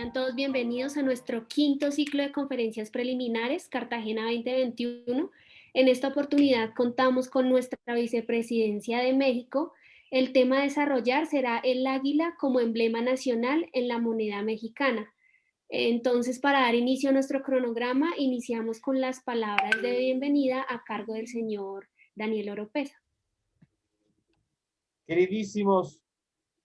Sean todos bienvenidos a nuestro quinto ciclo de conferencias preliminares, Cartagena 2021. En esta oportunidad contamos con nuestra vicepresidencia de México. El tema a desarrollar será el águila como emblema nacional en la moneda mexicana. Entonces, para dar inicio a nuestro cronograma, iniciamos con las palabras de bienvenida a cargo del señor Daniel Oropesa. Queridísimos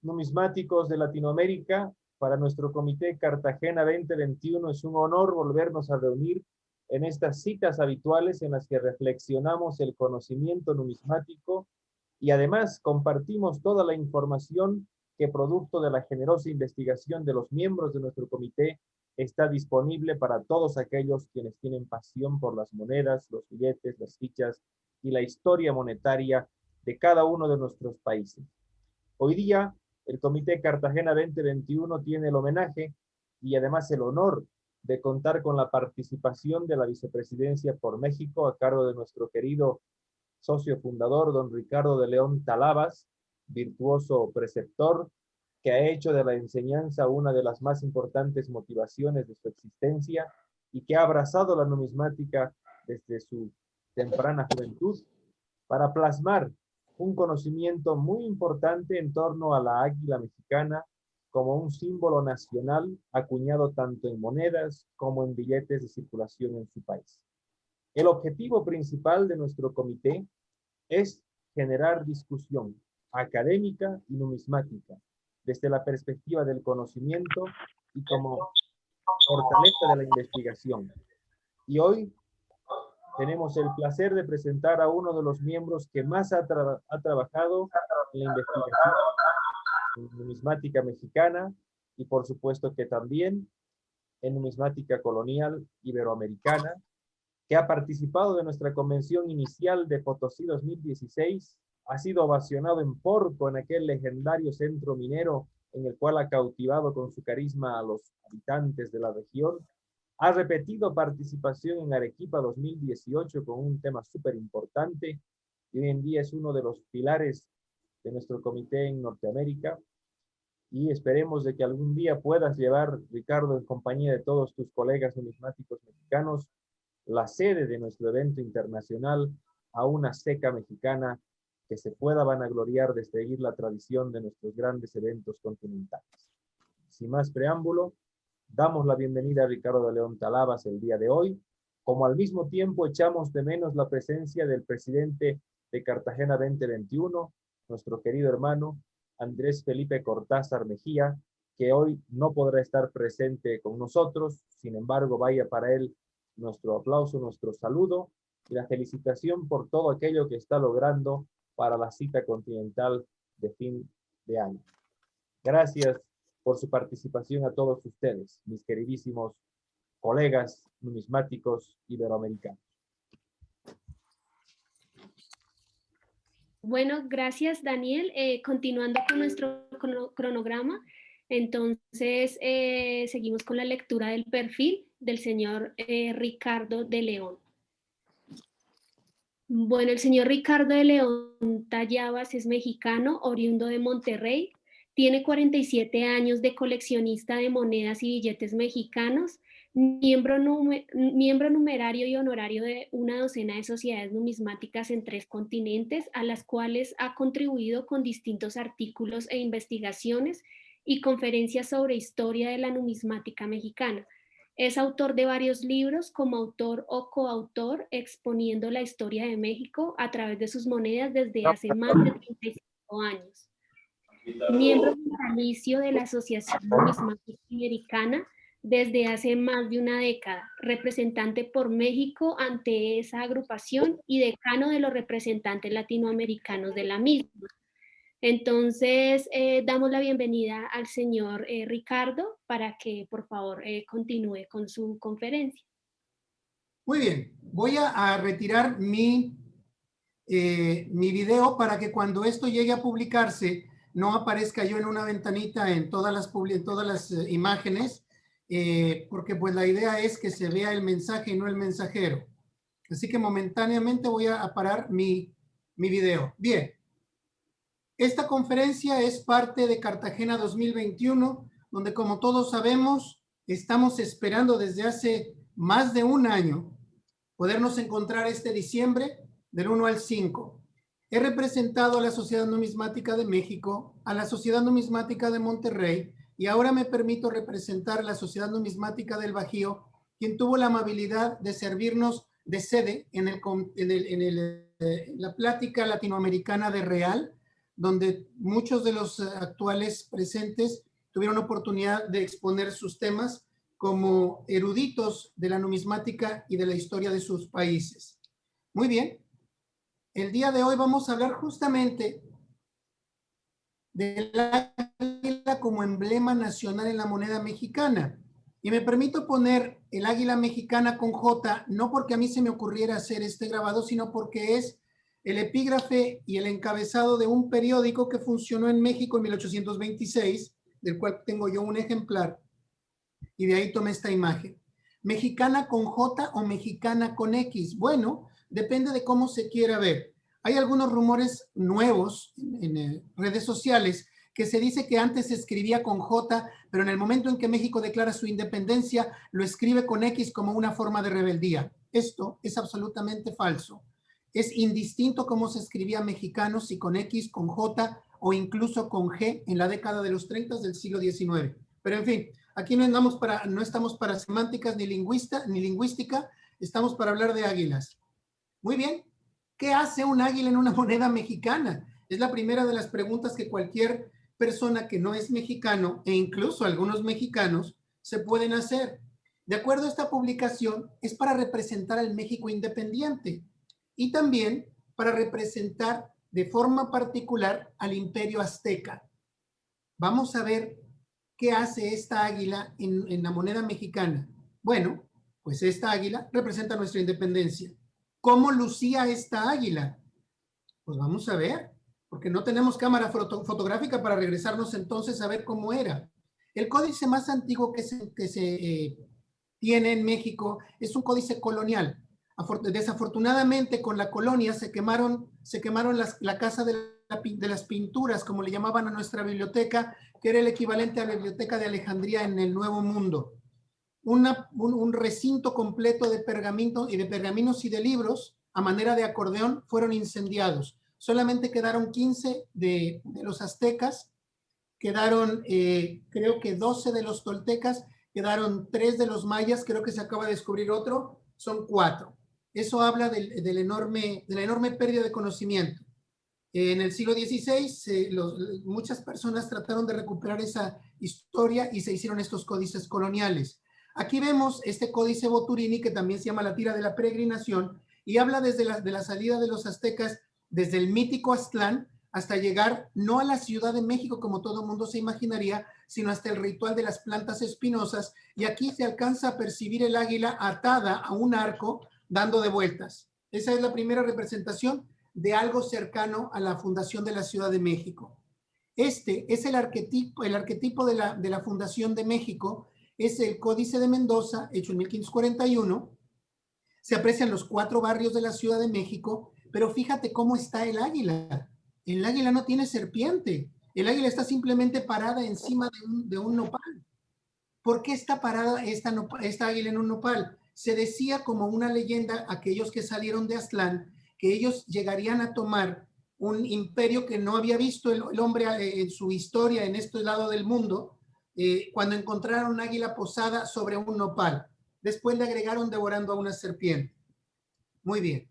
numismáticos de Latinoamérica, para nuestro Comité Cartagena 2021 es un honor volvernos a reunir en estas citas habituales en las que reflexionamos el conocimiento numismático y además compartimos toda la información que, producto de la generosa investigación de los miembros de nuestro comité, está disponible para todos aquellos quienes tienen pasión por las monedas, los billetes, las fichas y la historia monetaria de cada uno de nuestros países. Hoy día, el Comité Cartagena 2021 tiene el homenaje y además el honor de contar con la participación de la Vicepresidencia por México a cargo de nuestro querido socio fundador, don Ricardo de León Talavas, virtuoso preceptor, que ha hecho de la enseñanza una de las más importantes motivaciones de su existencia y que ha abrazado la numismática desde su temprana juventud para plasmar un conocimiento muy importante en torno a la águila mexicana como un símbolo nacional acuñado tanto en monedas como en billetes de circulación en su país. El objetivo principal de nuestro comité es generar discusión académica y numismática desde la perspectiva del conocimiento y como fortaleza de la investigación. Y hoy tenemos el placer de presentar a uno de los miembros que más ha trabajado en la investigación en numismática mexicana y por supuesto que también en numismática colonial iberoamericana, que ha participado de nuestra convención inicial de Potosí 2016, ha sido ovacionado en Porco, en aquel legendario centro minero en el cual ha cautivado con su carisma a los habitantes de la región. Ha repetido participación en Arequipa 2018 con un tema súper importante y hoy en día es uno de los pilares de nuestro comité en Norteamérica y esperemos de que algún día puedas llevar, Ricardo, en compañía de todos tus colegas numismáticos mexicanos, la sede de nuestro evento internacional a una ceca mexicana que se pueda vanagloriar de seguir la tradición de nuestros grandes eventos continentales. Sin más preámbulo, damos la bienvenida a Ricardo de León Talavas el día de hoy, como al mismo tiempo echamos de menos la presencia del presidente de Cartagena 2021, nuestro querido hermano Andrés Felipe Cortázar Mejía, que hoy no podrá estar presente con nosotros. Sin embargo, vaya para él nuestro aplauso, nuestro saludo y la felicitación por todo aquello que está logrando para la cita continental de fin de año. Gracias por su participación a todos ustedes, mis queridísimos colegas numismáticos iberoamericanos. Bueno, gracias Daniel. Continuando con nuestro cronograma, entonces seguimos con la lectura del perfil del señor Ricardo de León. Bueno, el señor Ricardo de León Tallabas es mexicano, oriundo de Monterrey, tiene 47 años de coleccionista de monedas y billetes mexicanos, miembro numerario y honorario de una docena de sociedades numismáticas en 3 continentes, a las cuales ha contribuido con distintos artículos e investigaciones y conferencias sobre historia de la numismática mexicana. Es autor de varios libros como autor o coautor, exponiendo la historia de México a través de sus monedas desde hace más de 35 años. Miembro vitalicio de la Asociación Numismática Americana desde hace más de una década, representante por México ante esa agrupación y decano de los representantes latinoamericanos de la misma. Entonces, damos la bienvenida al señor Ricardo para que, por favor, continúe con su conferencia. Muy bien, voy a retirar mi video para que cuando esto llegue a publicarse no aparezca yo en una ventanita en todas las imágenes, porque pues la idea es que se vea el mensaje y no el mensajero. Así que momentáneamente voy a parar mi video. Bien. Esta conferencia es parte de Cartagena 2021, donde como todos sabemos, Estamos esperando desde hace más de un año podernos encontrar este diciembre del 1 al 5. He representado a la Sociedad Numismática de México, a la Sociedad Numismática de Monterrey, y ahora me permito representar a la Sociedad Numismática del Bajío, quien tuvo la amabilidad de servirnos de sede en la plática latinoamericana de Real, donde muchos de los actuales presentes tuvieron oportunidad de exponer sus temas como eruditos de la numismática y de la historia de sus países. Muy bien. El día de hoy vamos a hablar justamente del águila como emblema nacional en la moneda mexicana. Y me permito poner el águila mexicana con J, no porque a mí se me ocurriera hacer este grabado, sino porque es el epígrafe y el encabezado de un periódico que funcionó en México en 1826, del cual tengo yo un ejemplar, y de ahí tomé esta imagen. ¿Mexicana con J o mexicana con X? Bueno, depende de cómo se quiera ver. Hay algunos rumores nuevos en redes sociales que se dice que antes se escribía con J, pero en el momento en que México declara su independencia, lo escribe con X como una forma de rebeldía. Esto es absolutamente falso. Es indistinto cómo se escribía mexicano, si con X, con J o incluso con G en la década de los 30 del siglo XIX. Pero en fin, aquí no estamos para semánticas ni lingüística, estamos para hablar de águilas. Muy bien. ¿Qué hace un águila en una moneda mexicana? Es la primera de las preguntas que cualquier persona que no es mexicano, e incluso algunos mexicanos, se pueden hacer. De acuerdo a esta publicación, es para representar al México independiente y también para representar de forma particular al Imperio Azteca. Vamos a ver qué hace esta águila en la moneda mexicana. Bueno, pues esta águila representa nuestra independencia. ¿Cómo lucía esta águila? Pues vamos a ver, porque no tenemos cámara fotográfica para regresarnos entonces a ver cómo era. El códice más antiguo que se tiene en México es un códice colonial. Desafortunadamente, con la colonia se quemaron la casa de las pinturas, como le llamaban a nuestra biblioteca, que era el equivalente a la biblioteca de Alejandría en el Nuevo Mundo. Un recinto completo de pergaminos y de libros a manera de acordeón fueron incendiados. Solamente quedaron 15 de los aztecas, quedaron creo que 12 de los toltecas, quedaron 3 de los mayas, creo que se acaba de descubrir otro, son 4. Eso habla de la enorme pérdida de conocimiento. En el siglo XVI, muchas personas trataron de recuperar esa historia y se hicieron estos códices coloniales. Aquí vemos este códice Boturini, que también se llama la tira de la peregrinación, y habla desde la salida de los aztecas, desde el mítico Aztlán, hasta llegar no a la Ciudad de México, como todo el mundo se imaginaría, sino hasta el ritual de las plantas espinosas, y aquí se alcanza a percibir el águila atada a un arco, dando de vueltas. Esa es la primera representación de algo cercano a la fundación de la Ciudad de México. Este es el arquetipo de la fundación de México, es el Códice de Mendoza, hecho en 1541. Se aprecian los 4 barrios de la Ciudad de México, pero fíjate cómo está el águila. El águila no tiene serpiente. El águila está simplemente parada encima de un nopal. ¿Por qué está parada esta águila en un nopal? Se decía como una leyenda, aquellos que salieron de Aztlán, que ellos llegarían a tomar un imperio que no había visto el hombre en su historia en este lado del mundo, cuando encontraron un águila posada sobre un nopal. Después le agregaron devorando a una serpiente. Muy bien.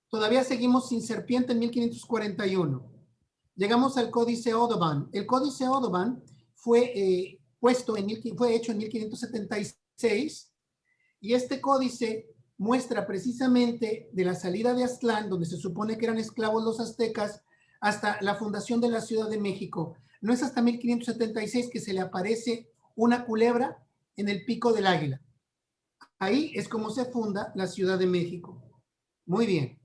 Todavía seguimos sin serpiente en 1541. Llegamos al Códice Odoban. El Códice Odoban fue hecho en 1576 y este códice muestra precisamente de la salida de Aztlán, donde se supone que eran esclavos los aztecas, hasta la fundación de la Ciudad de México. No es hasta 1576 que se le aparece una culebra en el pico del águila. Ahí es como se funda la Ciudad de México. Muy bien.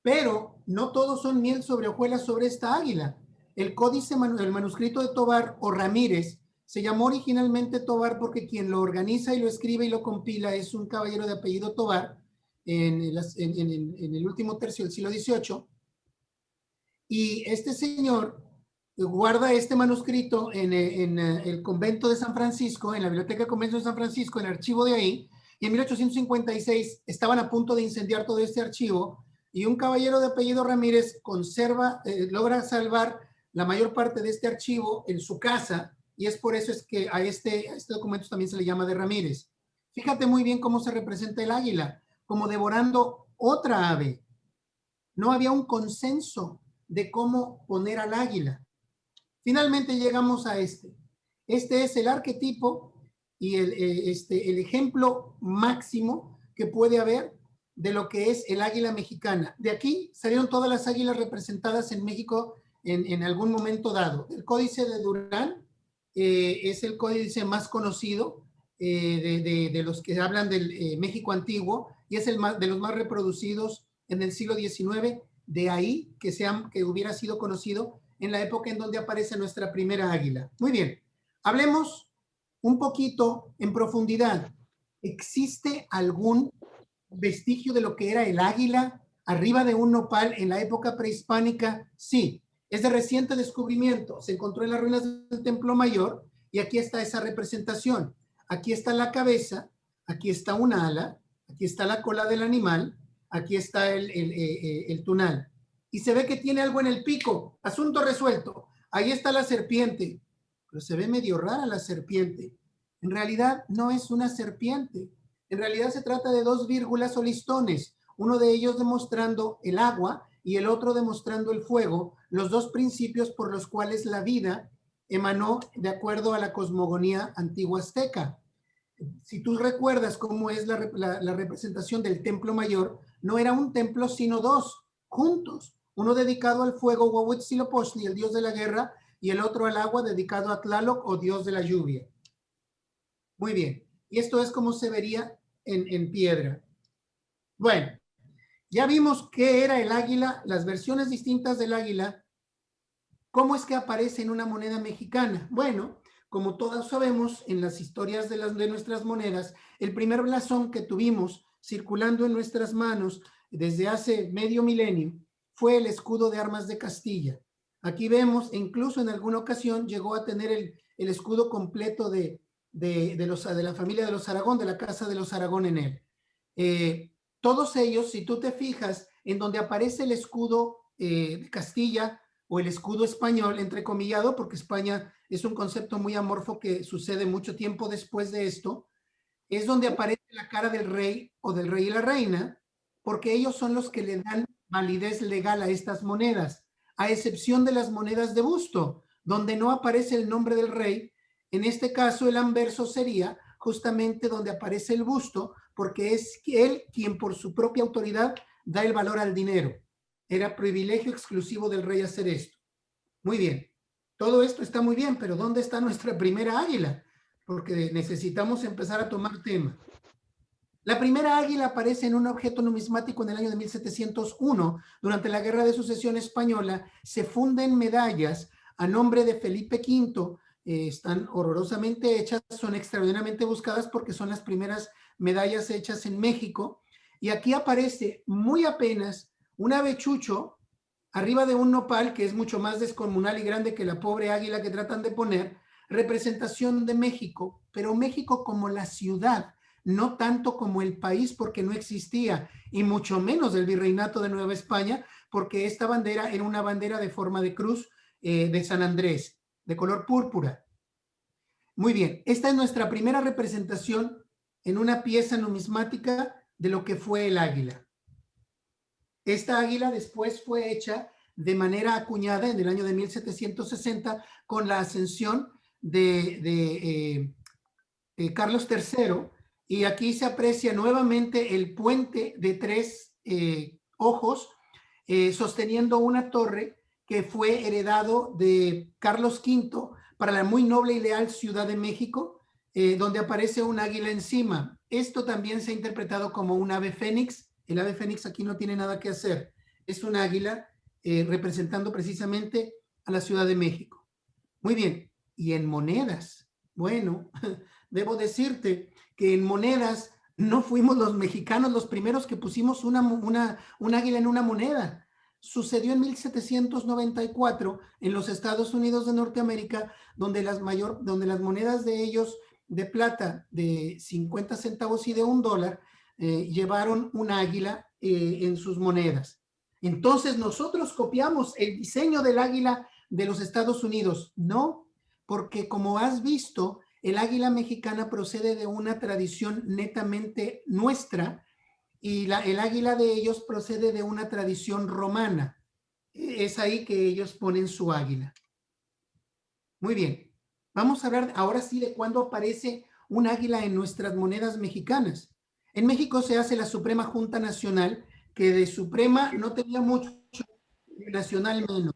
Pero no todos son miel sobre hojuelas sobre esta águila. El manuscrito de Tobar o Ramírez se llamó originalmente Tobar porque quien lo organiza y lo escribe y lo compila es un caballero de apellido Tobar en el último tercio del siglo XVIII. Y este señor guarda este manuscrito en el convento de San Francisco, en la biblioteca convento de San Francisco, en el archivo de ahí, y en 1856 estaban a punto de incendiar todo este archivo, y un caballero de apellido Ramírez logra salvar la mayor parte de este archivo en su casa, y es por eso es que a este documento también se le llama de Ramírez. Fíjate muy bien cómo se representa el águila, como devorando otra ave. No había un consenso de cómo poner al águila. Finalmente llegamos a este. Este es el arquetipo y el ejemplo máximo que puede haber de lo que es el águila mexicana. De aquí salieron todas las águilas representadas en México en algún momento dado. El Códice de Durán es el códice más conocido de los que hablan del México antiguo y es de los más reproducidos en el siglo XIX. De ahí que hubiera sido conocido en la época en donde aparece nuestra primera águila. Muy bien, hablemos un poquito en profundidad. ¿Existe algún vestigio de lo que era el águila arriba de un nopal en la época prehispánica? Sí, es de reciente descubrimiento. Se encontró en las ruinas del Templo Mayor y aquí está esa representación. Aquí está la cabeza, aquí está un ala, aquí está la cola del animal, aquí está el tunal. Y se ve que tiene algo en el pico. Asunto resuelto. Ahí está la serpiente. Pero se ve medio rara la serpiente. En realidad no es una serpiente. En realidad se trata de dos vírgulas o listones. Uno de ellos demostrando el agua y el otro demostrando el fuego. Los dos principios por los cuales la vida emanó de acuerdo a la cosmogonía antigua azteca. Si tú recuerdas cómo es la representación del Templo Mayor, no era un templo, sino dos, juntos. Uno dedicado al fuego, Huitzilopochtli, el dios de la guerra, y el otro al agua, dedicado a Tlaloc, o dios de la lluvia. Muy bien. Y esto es como se vería en piedra. Bueno, ya vimos qué era el águila, las versiones distintas del águila. ¿Cómo es que aparece en una moneda mexicana? Bueno, como todos sabemos, en las historias de nuestras monedas, el primer blasón que tuvimos circulando en nuestras manos desde hace medio milenio fue el escudo de armas de Castilla. Aquí vemos, incluso en alguna ocasión llegó a tener el escudo completo de la familia de los Aragón, de la casa de los Aragón en él. Todos ellos, si tú te fijas, en donde aparece el escudo de Castilla o el escudo español, entrecomillado, porque España es un concepto muy amorfo que sucede mucho tiempo después de esto, es donde aparece la cara del rey o del rey y la reina, porque ellos son los que le dan validez legal a estas monedas, a excepción de las monedas de busto, donde no aparece el nombre del rey. En este caso, el anverso sería justamente donde aparece el busto, porque es él quien por su propia autoridad da el valor al dinero. Era privilegio exclusivo del rey hacer esto. Muy bien, todo esto está muy bien, pero ¿dónde está nuestra primera águila? Porque necesitamos empezar a tomar tema. La primera águila aparece en un objeto numismático en el año de 1701. Durante la Guerra de Sucesión Española se funden medallas a nombre de Felipe V. Están horrorosamente hechas, son extraordinariamente buscadas porque son las primeras medallas hechas en México. Y aquí aparece muy apenas un avechucho arriba de un nopal, que es mucho más descomunal y grande que la pobre águila que tratan de poner, representación de México, pero México como la ciudad, no tanto como el país, porque no existía, y mucho menos del virreinato de Nueva España, porque esta bandera era una bandera de forma de cruz de San Andrés, de color púrpura. Muy bien, esta es nuestra primera representación en una pieza numismática de lo que fue el águila. Esta águila después fue hecha de manera acuñada en el año de 1760 con la ascensión de Carlos III, y aquí se aprecia nuevamente el puente de tres ojos sosteniendo una torre que fue heredado de Carlos V para la muy noble y leal Ciudad de México, donde aparece un águila encima. Esto también se ha interpretado como un ave fénix. El ave fénix aquí no tiene nada que hacer. Es un águila representando precisamente a la Ciudad de México. Muy bien. Y en monedas. Bueno, debo decirte que en monedas no fuimos los mexicanos los primeros que pusimos un águila en una moneda. sucedió en 1794 en los Estados Unidos de Norteamérica, donde las monedas de ellos de plata de 50 centavos y de $1 llevaron un águila en sus monedas. Entonces nosotros copiamos el diseño del águila de los Estados Unidos. No, porque como has visto, el águila mexicana procede de una tradición netamente nuestra y el águila de ellos procede de una tradición romana. Es ahí que ellos ponen su águila. Muy bien. Vamos a hablar ahora sí de cuándo aparece un águila en nuestras monedas mexicanas. En México se hace la Suprema Junta Nacional, que de Suprema no tenía mucho, nacional menos.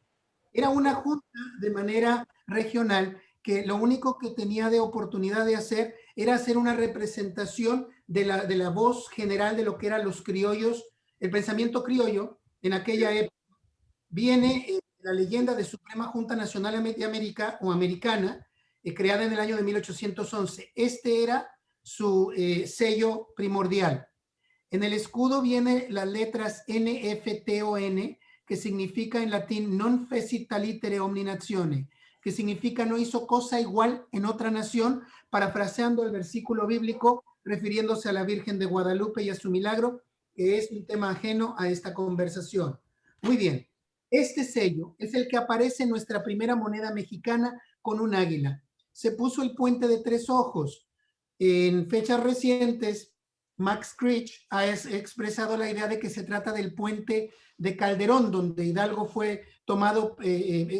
Era una junta de manera regional que lo único que tenía de oportunidad de hacer era hacer una representación de la voz general de lo que eran los criollos, el pensamiento criollo en aquella época. Viene la leyenda de Suprema Junta Nacional de América o Americana, creada en el año de 1811. Este era su sello primordial. En el escudo vienen las letras NFTON, que significa en latín non fecit alitere omni natione, que significa no hizo cosa igual en otra nación, parafraseando el versículo bíblico refiriéndose a la Virgen de Guadalupe y a su milagro, que es un tema ajeno a esta conversación. Muy bien, este sello es el que aparece en nuestra primera moneda mexicana con un águila. Se puso el puente de 3 ojos. En fechas recientes, Max Critch ha expresado la idea de que se trata del puente de Calderón, donde Hidalgo fue tomado,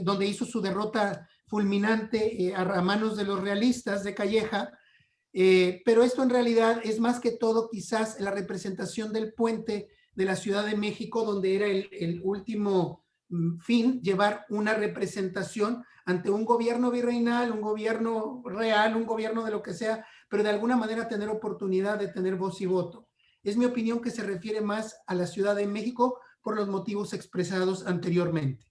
donde hizo su derrota fulminante a manos de los realistas de Calleja, pero esto en realidad es más que todo quizás la representación del puente de la Ciudad de México, donde era el último fin, llevar una representación ante un gobierno virreinal, un gobierno real, un gobierno de lo que sea, pero de alguna manera tener oportunidad de tener voz y voto. Es mi opinión que se refiere más a la Ciudad de México por los motivos expresados anteriormente.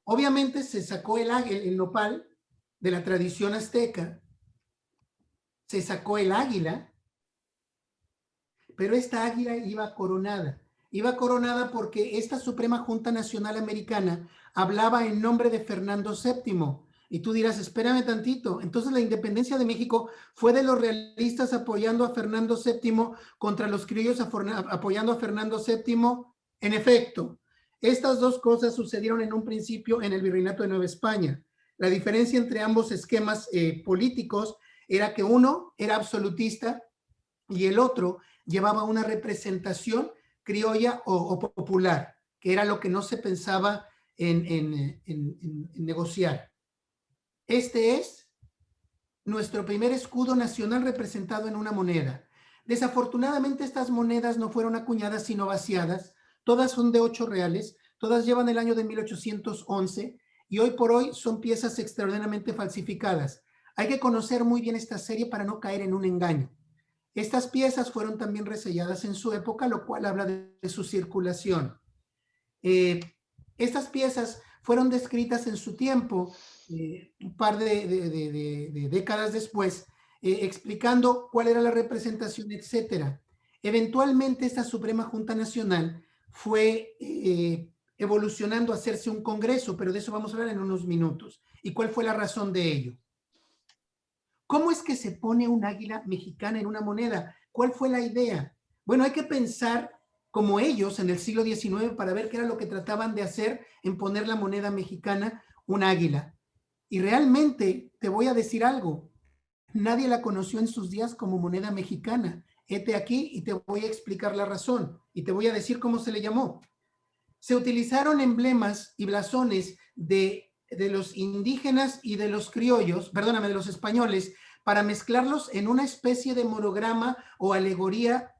Obviamente se sacó el nopal de la tradición azteca, se sacó el águila, pero esta águila iba coronada. Iba coronada porque esta Suprema Junta Nacional Americana hablaba en nombre de Fernando VII. Y tú dirás, espérame tantito. Entonces la independencia de México fue de los realistas apoyando a Fernando VII contra los criollos apoyando a Fernando VII. En efecto, estas dos cosas sucedieron en un principio en el Virreinato de Nueva España. La diferencia entre ambos esquemas políticos era que uno era absolutista y el otro llevaba una representación criolla o popular, que era lo que no se pensaba en negociar. Este es nuestro primer escudo nacional representado en una moneda. Desafortunadamente estas monedas no fueron acuñadas sino vaciadas. Todas son de 8 reales, todas llevan el año de 1811 y hoy por hoy son piezas extraordinariamente falsificadas. Hay que conocer muy bien esta serie para no caer en un engaño. Estas piezas fueron también reselladas en su época, lo cual habla de su circulación. Estas piezas fueron descritas en su tiempo, un par de décadas después, explicando cuál era la representación, etcétera. Eventualmente esta Suprema Junta Nacional fue evolucionando a hacerse un congreso, pero de eso vamos a hablar en unos minutos. ¿Y cuál fue la razón de ello? ¿Cómo es que se pone un águila mexicana en una moneda? ¿Cuál fue la idea? Bueno, hay que pensar como ellos en el siglo XIX para ver qué era lo que trataban de hacer en poner la moneda mexicana un águila. Y realmente te voy a decir algo. Nadie la conoció en sus días como moneda mexicana. Hete aquí y te voy a explicar la razón. Y te voy a decir cómo se le llamó. Se utilizaron emblemas y blasones de los indígenas y de los criollos, perdóname, de los españoles, para mezclarlos en una especie de monograma o alegoría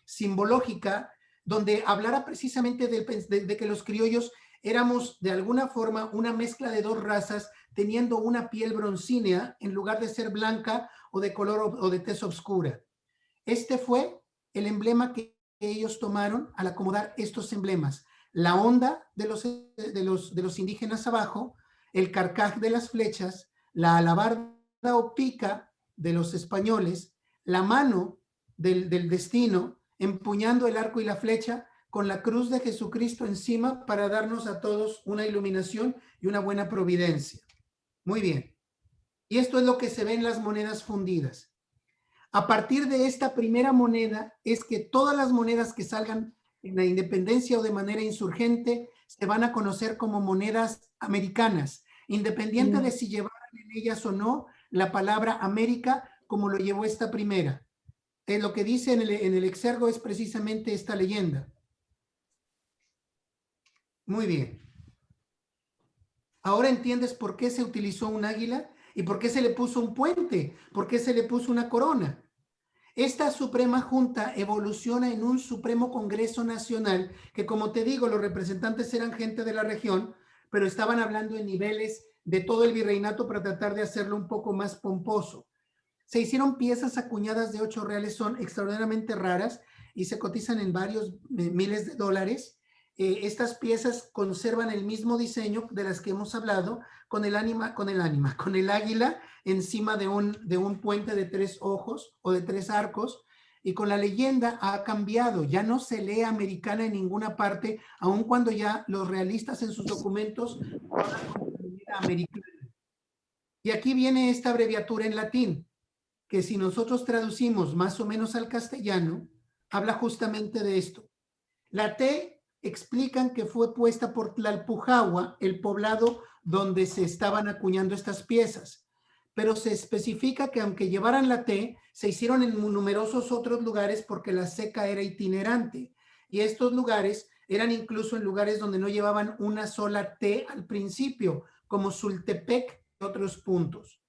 simbológica, donde hablara precisamente de que los criollos éramos de alguna forma una mezcla de 2 razas, teniendo una piel broncínea en lugar de ser blanca o de color o de tez oscura. Este fue el emblema que ellos tomaron al acomodar estos emblemas. La onda de los indígenas abajo, el carcaj de las flechas, la alabarda o pica de los españoles, la mano del destino empuñando el arco y la flecha con la cruz de Jesucristo encima para darnos a todos una iluminación y una buena providencia. Muy bien. Y esto es lo que se ve en las monedas fundidas. A partir de esta primera moneda es que todas las monedas que salgan en la independencia o de manera insurgente se van a conocer como monedas americanas, independiente de si llevaran en ellas o no la palabra América, como lo llevó esta primera. Lo que dice en el exergo es precisamente esta leyenda. Muy bien. Ahora entiendes por qué se utilizó un águila y por qué se le puso un puente, por qué se le puso una corona. Esta Suprema Junta evoluciona en un Supremo Congreso Nacional que, como te digo, los representantes eran gente de la región, pero estaban hablando en niveles de todo el virreinato para tratar de hacerlo un poco más pomposo. Se hicieron piezas acuñadas de 8 reales, son extraordinariamente raras y se cotizan en varios miles de dólares. Estas piezas conservan el mismo diseño de las que hemos hablado, con el águila encima de un puente de 3 ojos o de 3 arcos, y con la leyenda ha cambiado, ya no se lee americana en ninguna parte, aun cuando ya los realistas en sus documentos hablan como moneda americana. Y aquí viene esta abreviatura en latín, que si nosotros traducimos más o menos al castellano, habla justamente de esto. La T explican que fue puesta por Tlalpujahua, el poblado donde se estaban acuñando estas piezas, pero se especifica que aunque llevaran la T, se hicieron en numerosos otros lugares porque la ceca era itinerante, y estos lugares eran incluso en lugares donde no llevaban una sola T al principio, como Sultepec y otros puntos.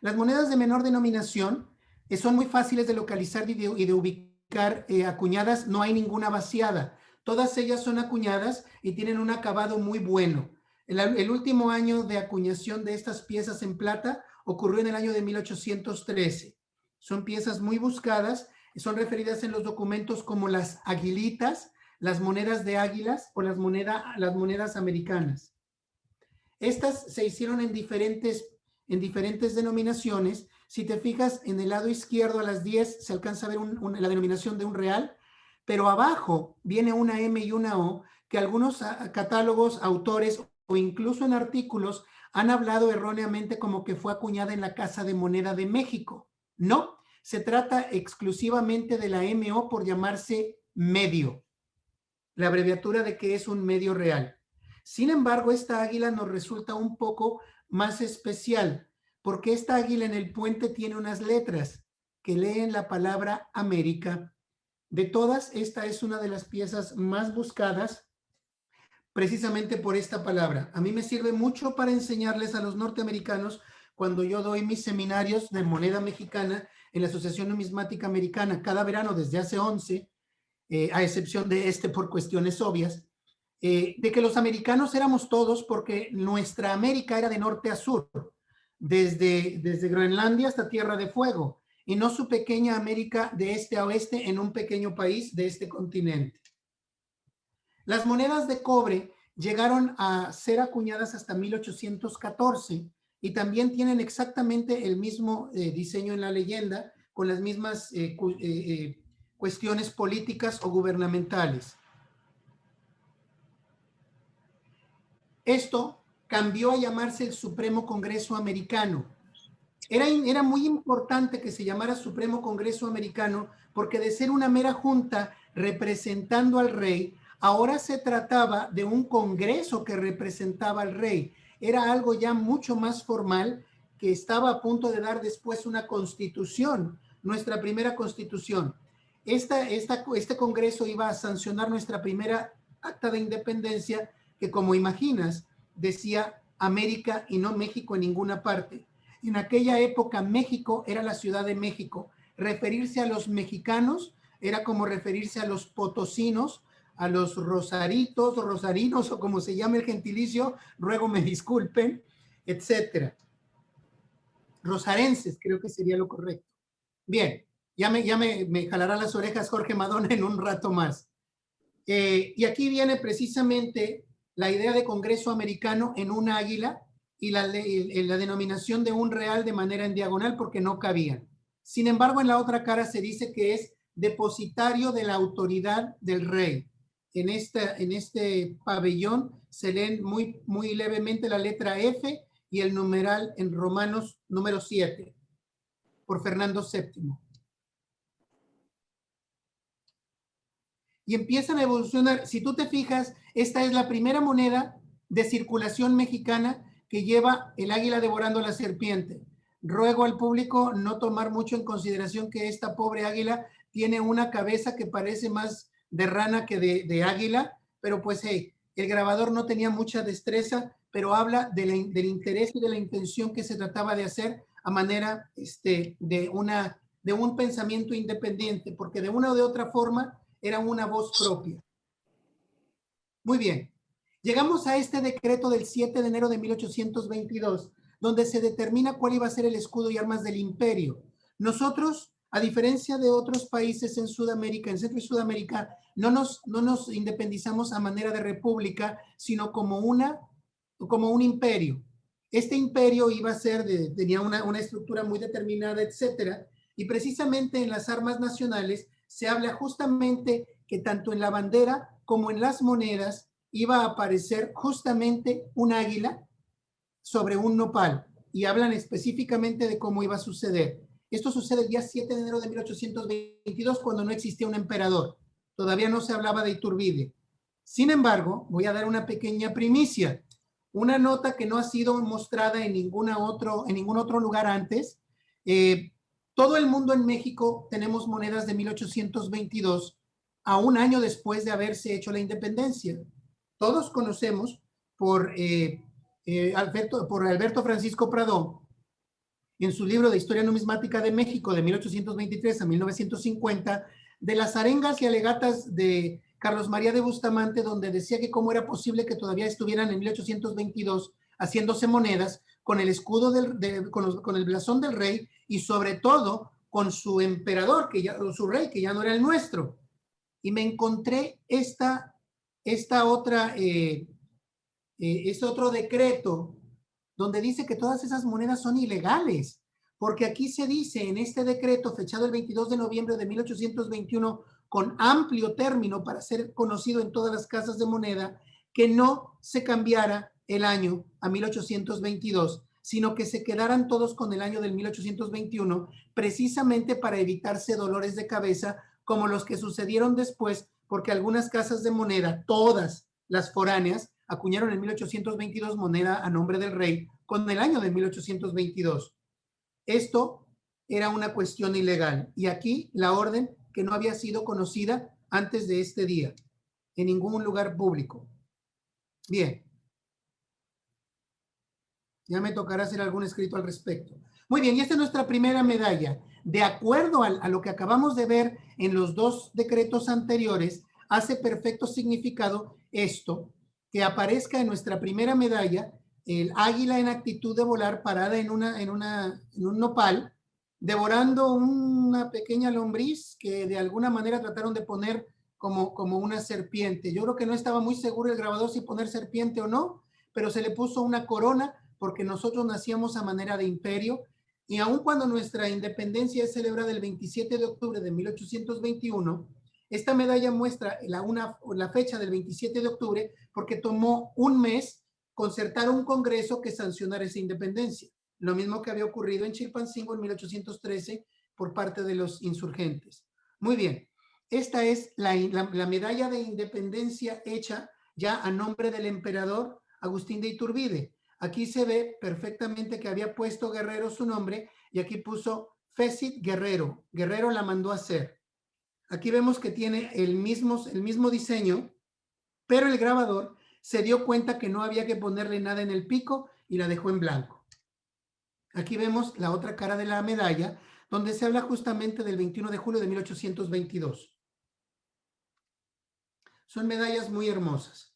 Las monedas de menor denominación son muy fáciles de localizar y de ubicar acuñadas, no hay ninguna vaciada. Todas ellas son acuñadas y tienen un acabado muy bueno. El último año de acuñación de estas piezas en plata ocurrió en el año de 1813. Son piezas muy buscadas, son referidas en los documentos como las aguilitas, las monedas de águilas o las monedas americanas. Estas se hicieron en diferentes denominaciones. Si te fijas en el lado izquierdo a las 10 se alcanza a ver la denominación de un real, pero abajo viene una M y una O que algunos catálogos, autores o incluso en artículos han hablado erróneamente como que fue acuñada en la Casa de Moneda de México. No, se trata exclusivamente de la MO por llamarse medio, la abreviatura de que es un medio real. Sin embargo, esta águila nos resulta un poco más especial, porque esta águila en el puente tiene unas letras que leen la palabra América. De todas, esta es una de las piezas más buscadas precisamente por esta palabra. A mí me sirve mucho para enseñarles a los norteamericanos cuando yo doy mis seminarios de moneda mexicana en la Asociación Numismática Americana cada verano desde hace 11, a excepción de por cuestiones obvias, de que los americanos éramos todos porque nuestra América era de norte a sur, desde Groenlandia hasta Tierra de Fuego, y no su pequeña América de este a oeste en un pequeño país de este continente. Las monedas de cobre llegaron a ser acuñadas hasta 1814 y también tienen exactamente el mismo diseño en la leyenda, con las mismas cuestiones políticas o gubernamentales. Esto cambió a llamarse el Supremo Congreso Americano. Era muy importante que se llamara Supremo Congreso Americano porque de ser una mera junta representando al rey, ahora se trataba de un congreso que representaba al rey. Era algo ya mucho más formal que estaba a punto de dar después una constitución, nuestra primera constitución. Este congreso iba a sancionar nuestra primera acta de independencia que, como imaginas, decía América y no México en ninguna parte. En aquella época México era la Ciudad de México. Referirse a los mexicanos era como referirse a los potosinos, a los rosaritos, rosarinos o como se llame el gentilicio, ruego me disculpen, etcétera. Rosarenses creo que sería lo correcto. Bien, ya me jalará las orejas Jorge Madonna en un rato más. Y aquí viene precisamente la idea de Congreso Americano en un águila y la denominación de un real de manera en diagonal porque no cabían. Sin embargo, en la otra cara se dice que es depositario de la autoridad del rey. en este pabellón se leen muy levemente la letra F y el numeral en Romanos número 7, por Fernando VII. Y empiezan a evolucionar. Si tú te fijas, esta es la primera moneda de circulación mexicana que lleva el águila devorando a la serpiente. Ruego al público no tomar mucho en consideración que esta pobre águila tiene una cabeza que parece más de rana que de águila, pero pues hey, el grabador no tenía mucha destreza, pero habla del interés y de la intención que se trataba de hacer a manera de un pensamiento independiente, porque de una o de otra forma era una voz propia. Muy bien. Llegamos a este decreto del 7 de enero de 1822, donde se determina cuál iba a ser el escudo y armas del imperio. Nosotros, a diferencia de otros países en Sudamérica, en Centro y Sudamérica, no nos independizamos a manera de república, sino como un imperio. Este imperio iba a ser, tenía una estructura muy determinada, etcétera, y precisamente en las armas nacionales se habla justamente que tanto en la bandera como en las monedas iba a aparecer justamente un águila sobre un nopal, y hablan específicamente de cómo iba a suceder. Esto sucede el día 7 de enero de 1822, cuando no existía un emperador. Todavía no se hablaba de Iturbide. Sin embargo, voy a dar una pequeña primicia, una nota que no ha sido mostrada en ningún otro lugar antes. Todo el mundo en México tenemos monedas de 1822, a un año después de haberse hecho la independencia. Todos conocemos por Alberto Francisco Pradón, en su libro de Historia Numismática de México de 1823 a 1950, de las arengas y alegatas de Carlos María de Bustamante, donde decía que cómo era posible que todavía estuvieran en 1822 haciéndose monedas con el escudo con el blasón del rey, y sobre todo con su emperador, su rey, que ya no era el nuestro. Y me encontré este otro decreto donde dice que todas esas monedas son ilegales, porque aquí se dice en este decreto fechado el 22 de noviembre de 1821, con amplio término para ser conocido en todas las casas de moneda, que no se cambiara el año a 1822, sino que se quedaran todos con el año del 1821, precisamente para evitarse dolores de cabeza como los que sucedieron después, porque algunas casas de moneda, todas las foráneas, acuñaron en 1822 moneda a nombre del rey con el año de 1822. Esto era una cuestión ilegal, y aquí la orden que no había sido conocida antes de este día en ningún lugar público. Bien. Ya me tocará hacer algún escrito al respecto. Muy bien, y esta es nuestra primera medalla. De acuerdo a lo que acabamos de ver en los dos decretos anteriores, hace perfecto significado esto, que aparezca en nuestra primera medalla el águila en actitud de volar parada en un nopal, devorando una pequeña lombriz que de alguna manera trataron de poner como una serpiente. Yo creo que no estaba muy seguro el grabador si poner serpiente o no, pero se le puso una corona porque nosotros nacíamos a manera de imperio, y aun cuando nuestra independencia es celebrada el 27 de octubre de 1821, esta medalla muestra la fecha del 27 de octubre porque tomó un mes concertar un congreso que sancionara esa independencia. Lo mismo que había ocurrido en Chilpancingo en 1813 por parte de los insurgentes. Muy bien, esta es la medalla de independencia hecha ya a nombre del emperador Agustín de Iturbide. Aquí se ve perfectamente que había puesto Guerrero su nombre, y aquí puso Fécit Guerrero. Guerrero la mandó a hacer. Aquí vemos que tiene el mismo diseño, pero el grabador se dio cuenta que no había que ponerle nada en el pico y la dejó en blanco. Aquí vemos la otra cara de la medalla, donde se habla justamente del 21 de julio de 1822. Son medallas muy hermosas.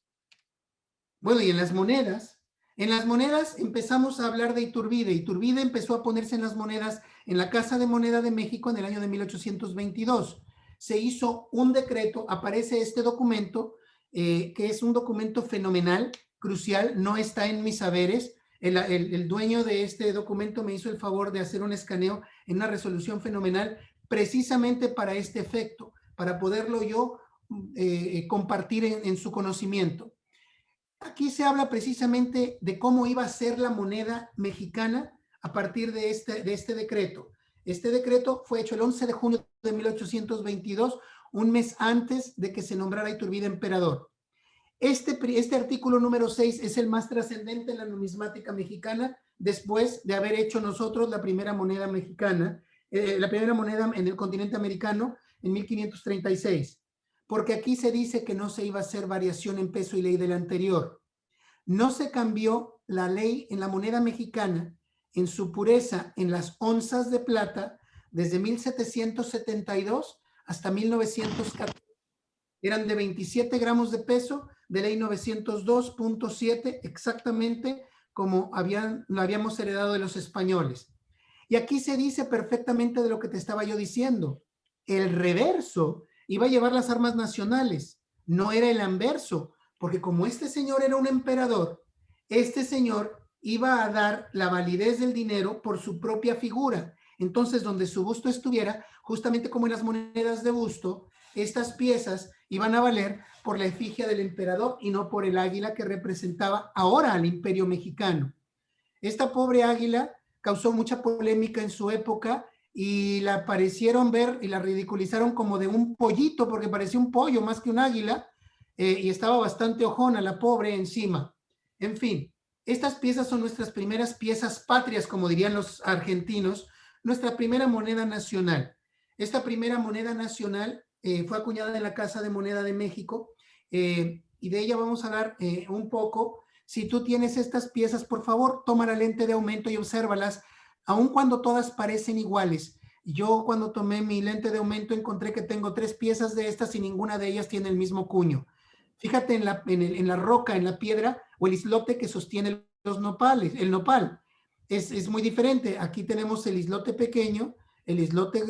Bueno, y en las monedas empezamos a hablar de Iturbide. Iturbide empezó a ponerse en las monedas en la Casa de Moneda de México en el año de 1822. Se hizo un decreto, aparece este documento, que es un documento fenomenal, crucial, no está en mis saberes. El dueño de este documento me hizo el favor de hacer un escaneo en una resolución fenomenal precisamente para este efecto, para poderlo yo compartir en su conocimiento. Aquí se habla precisamente de cómo iba a ser la moneda mexicana a partir de este decreto. Este decreto fue hecho el 11 de junio de 1822, un mes antes de que se nombrara Iturbide emperador. Este artículo número 6 es el más trascendente en la numismática mexicana después de haber hecho nosotros la primera moneda mexicana, la primera moneda en el continente americano en 1536. Porque aquí se dice que no se iba a hacer variación en peso y ley del anterior. No se cambió la ley en la moneda mexicana en su pureza en las onzas de plata desde 1772 hasta 1914. Eran de 27 gramos de peso, de ley 902.7, exactamente como lo habíamos heredado de los españoles. Y aquí se dice perfectamente de lo que te estaba yo diciendo. El reverso iba a llevar las armas nacionales, no era el anverso, porque como este señor era un emperador, este señor iba a dar la validez del dinero por su propia figura. Entonces, donde su busto estuviera, justamente como en las monedas de busto, estas piezas iban a valer por la efigie del emperador y no por el águila que representaba ahora al imperio mexicano. Esta pobre águila causó mucha polémica en su época y la parecieron ver y la ridiculizaron como de un pollito, porque parecía un pollo más que un águila, y estaba bastante ojona la pobre encima. En fin, estas piezas son nuestras primeras piezas patrias, como dirían los argentinos, nuestra primera moneda nacional. Esta primera moneda nacional fue acuñada en la Casa de Moneda de México, y de ella vamos a hablar un poco. Si tú tienes estas piezas, por favor, toma la lente de aumento y obsérvalas, aun cuando todas parecen iguales. Yo cuando tomé mi lente de aumento encontré que tengo 3 piezas de estas y ninguna de ellas tiene el mismo cuño. Fíjate en la roca, en la piedra o el islote que sostiene los nopales, el nopal. Es muy diferente. Aquí tenemos el islote pequeño, el islote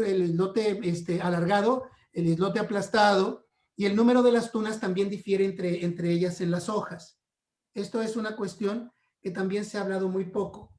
alargado, el islote aplastado, y el número de las tunas también difiere entre ellas en las hojas. Esto es una cuestión que también se ha hablado muy poco.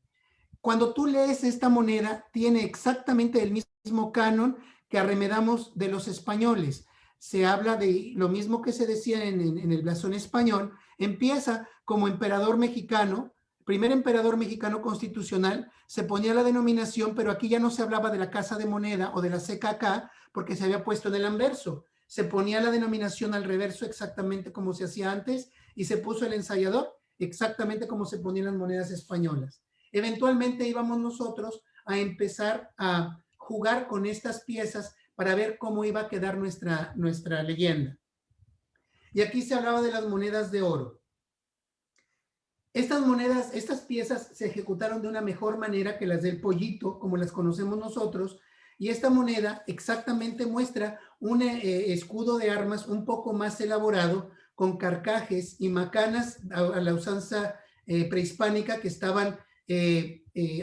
Cuando tú lees esta moneda, tiene exactamente el mismo canon que arremedamos de los españoles. Se habla de lo mismo que se decía en el blasón español. Empieza como emperador mexicano, primer emperador mexicano constitucional, se ponía la denominación, pero aquí ya no se hablaba de la Casa de Moneda o de la CKK, porque se había puesto en el anverso. Se ponía la denominación al reverso exactamente como se hacía antes, y se puso el ensayador exactamente como se ponían las monedas españolas. Eventualmente íbamos nosotros a empezar a jugar con estas piezas para ver cómo iba a quedar nuestra leyenda. Y aquí se hablaba de las monedas de oro. Estas piezas se ejecutaron de una mejor manera que las del pollito, como las conocemos nosotros, y esta moneda exactamente muestra un escudo de armas un poco más elaborado, con carcajes y macanas a la usanza prehispánica, que estaban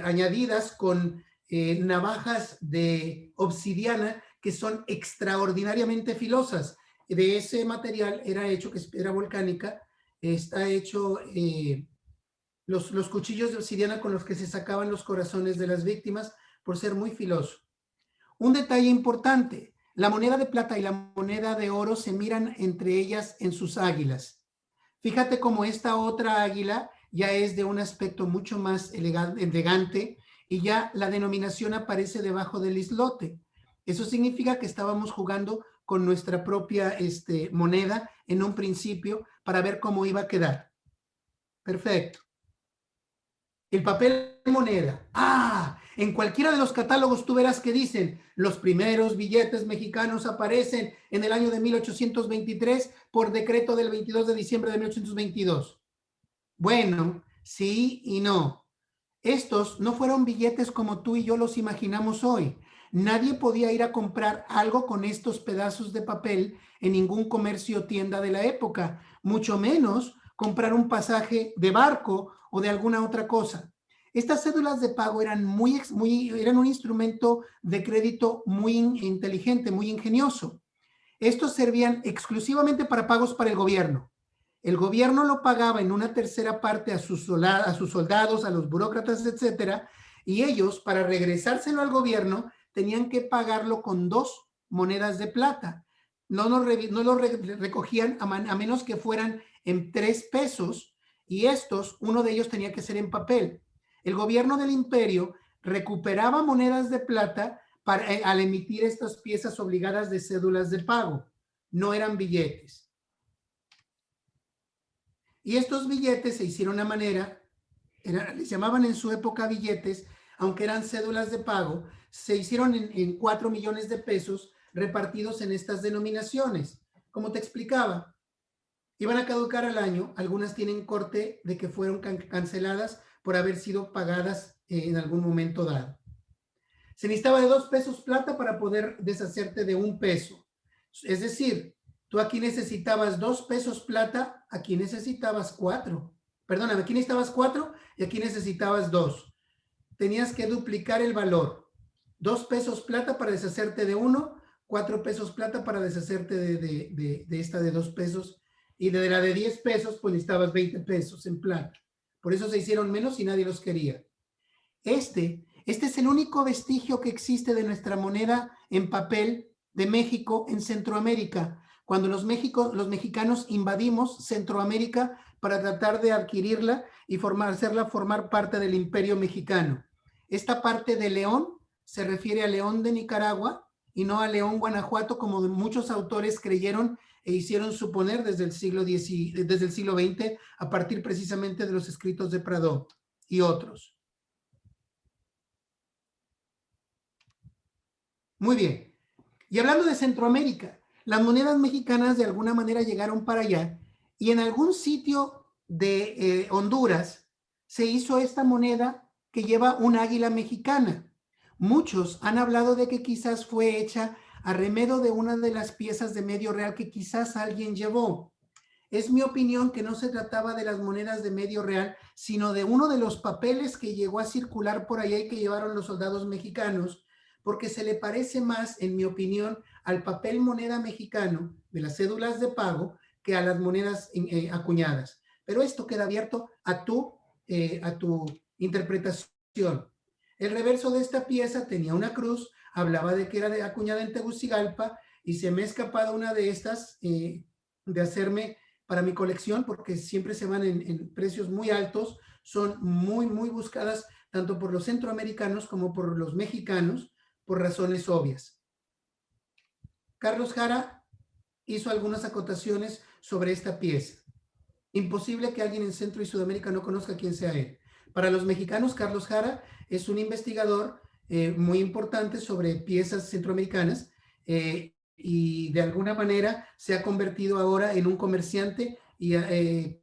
añadidas con navajas de obsidiana que son extraordinariamente filosas. De ese material era volcánica, está hecho los cuchillos de obsidiana con los que se sacaban los corazones de las víctimas por ser muy filoso. Un detalle importante: la moneda de plata y la moneda de oro se miran entre ellas en sus águilas. Fíjate cómo esta otra águila ya es de un aspecto mucho más elegante, y ya la denominación aparece debajo del islote. Eso significa que estábamos jugando con nuestra propia moneda en un principio para ver cómo iba a quedar. Perfecto. El papel moneda. En cualquiera de los catálogos tú verás que dicen: los primeros billetes mexicanos aparecen en el año de 1823 por decreto del 22 de diciembre de 1822. Bueno, sí y no. Estos no fueron billetes como tú y yo los imaginamos hoy. Nadie podía ir a comprar algo con estos pedazos de papel en ningún comercio o tienda de la época, mucho menos comprar un pasaje de barco o de alguna otra cosa. Estas cédulas de pago eran un instrumento de crédito muy inteligente, muy ingenioso. Estos servían exclusivamente para pagos para el gobierno. El gobierno lo pagaba en una tercera parte a sus soldados, a los burócratas, etcétera, y ellos, para regresárselo al gobierno, tenían que pagarlo con 2 monedas de plata. no lo recogían a menos que fueran en 3 pesos, y estos, uno de ellos tenía que ser en papel. El gobierno del imperio recuperaba monedas de plata al emitir estas piezas obligadas de cédulas de pago. No eran billetes. Y estos billetes se hicieron a manera, les llamaban en su época billetes, aunque eran cédulas de pago, se hicieron en 4 millones de pesos repartidos en estas denominaciones. Como te explicaba, iban a caducar al año, algunas tienen corte de que fueron canceladas por haber sido pagadas en algún momento dado. Se necesitaba de 2 pesos plata para poder deshacerte de 1 peso. Es decir, tú aquí necesitabas 2 pesos plata, aquí necesitabas 4. Perdóname, aquí necesitabas 4 y aquí necesitabas 2. Tenías que duplicar el valor. 2 pesos plata para deshacerte de 1, 4 pesos plata para deshacerte de esta de 2 pesos, y de la de 10 pesos pues necesitabas 20 pesos en plata. Por eso se hicieron menos y nadie los quería. Este es el único vestigio que existe de nuestra moneda en papel de México en Centroamérica, cuando los mexicanos invadimos Centroamérica para tratar de adquirirla y hacerla formar parte del Imperio Mexicano. Esta parte de León se refiere a León de Nicaragua y no a León, Guanajuato, como muchos autores creyeron e hicieron suponer desde el siglo XX, a partir precisamente de los escritos de Pradó y otros. Muy bien. Y hablando de Centroamérica, las monedas mexicanas de alguna manera llegaron para allá, y en algún sitio de Honduras se hizo esta moneda que lleva un águila mexicana. Muchos han hablado de que quizás fue hecha a remedo de una de las piezas de medio real que quizás alguien llevó. Es mi opinión que no se trataba de las monedas de medio real, sino de uno de los papeles que llegó a circular por allá y que llevaron los soldados mexicanos, porque se le parece más, en mi opinión, al papel moneda mexicano de las cédulas de pago que a las monedas acuñadas. Pero esto queda abierto a tu interpretación. El reverso de esta pieza tenía una cruz, hablaba de que era acuñada en Tegucigalpa, y se me ha escapado una de estas de hacerme para mi colección, porque siempre se van en precios muy altos, son muy, muy buscadas tanto por los centroamericanos como por los mexicanos, por razones obvias. Carlos Jara hizo algunas acotaciones sobre esta pieza. Imposible que alguien en Centro y Sudamérica no conozca quién sea él. Para los mexicanos, Carlos Jara es un investigador muy importante sobre piezas centroamericanas y de alguna manera se ha convertido ahora en un comerciante y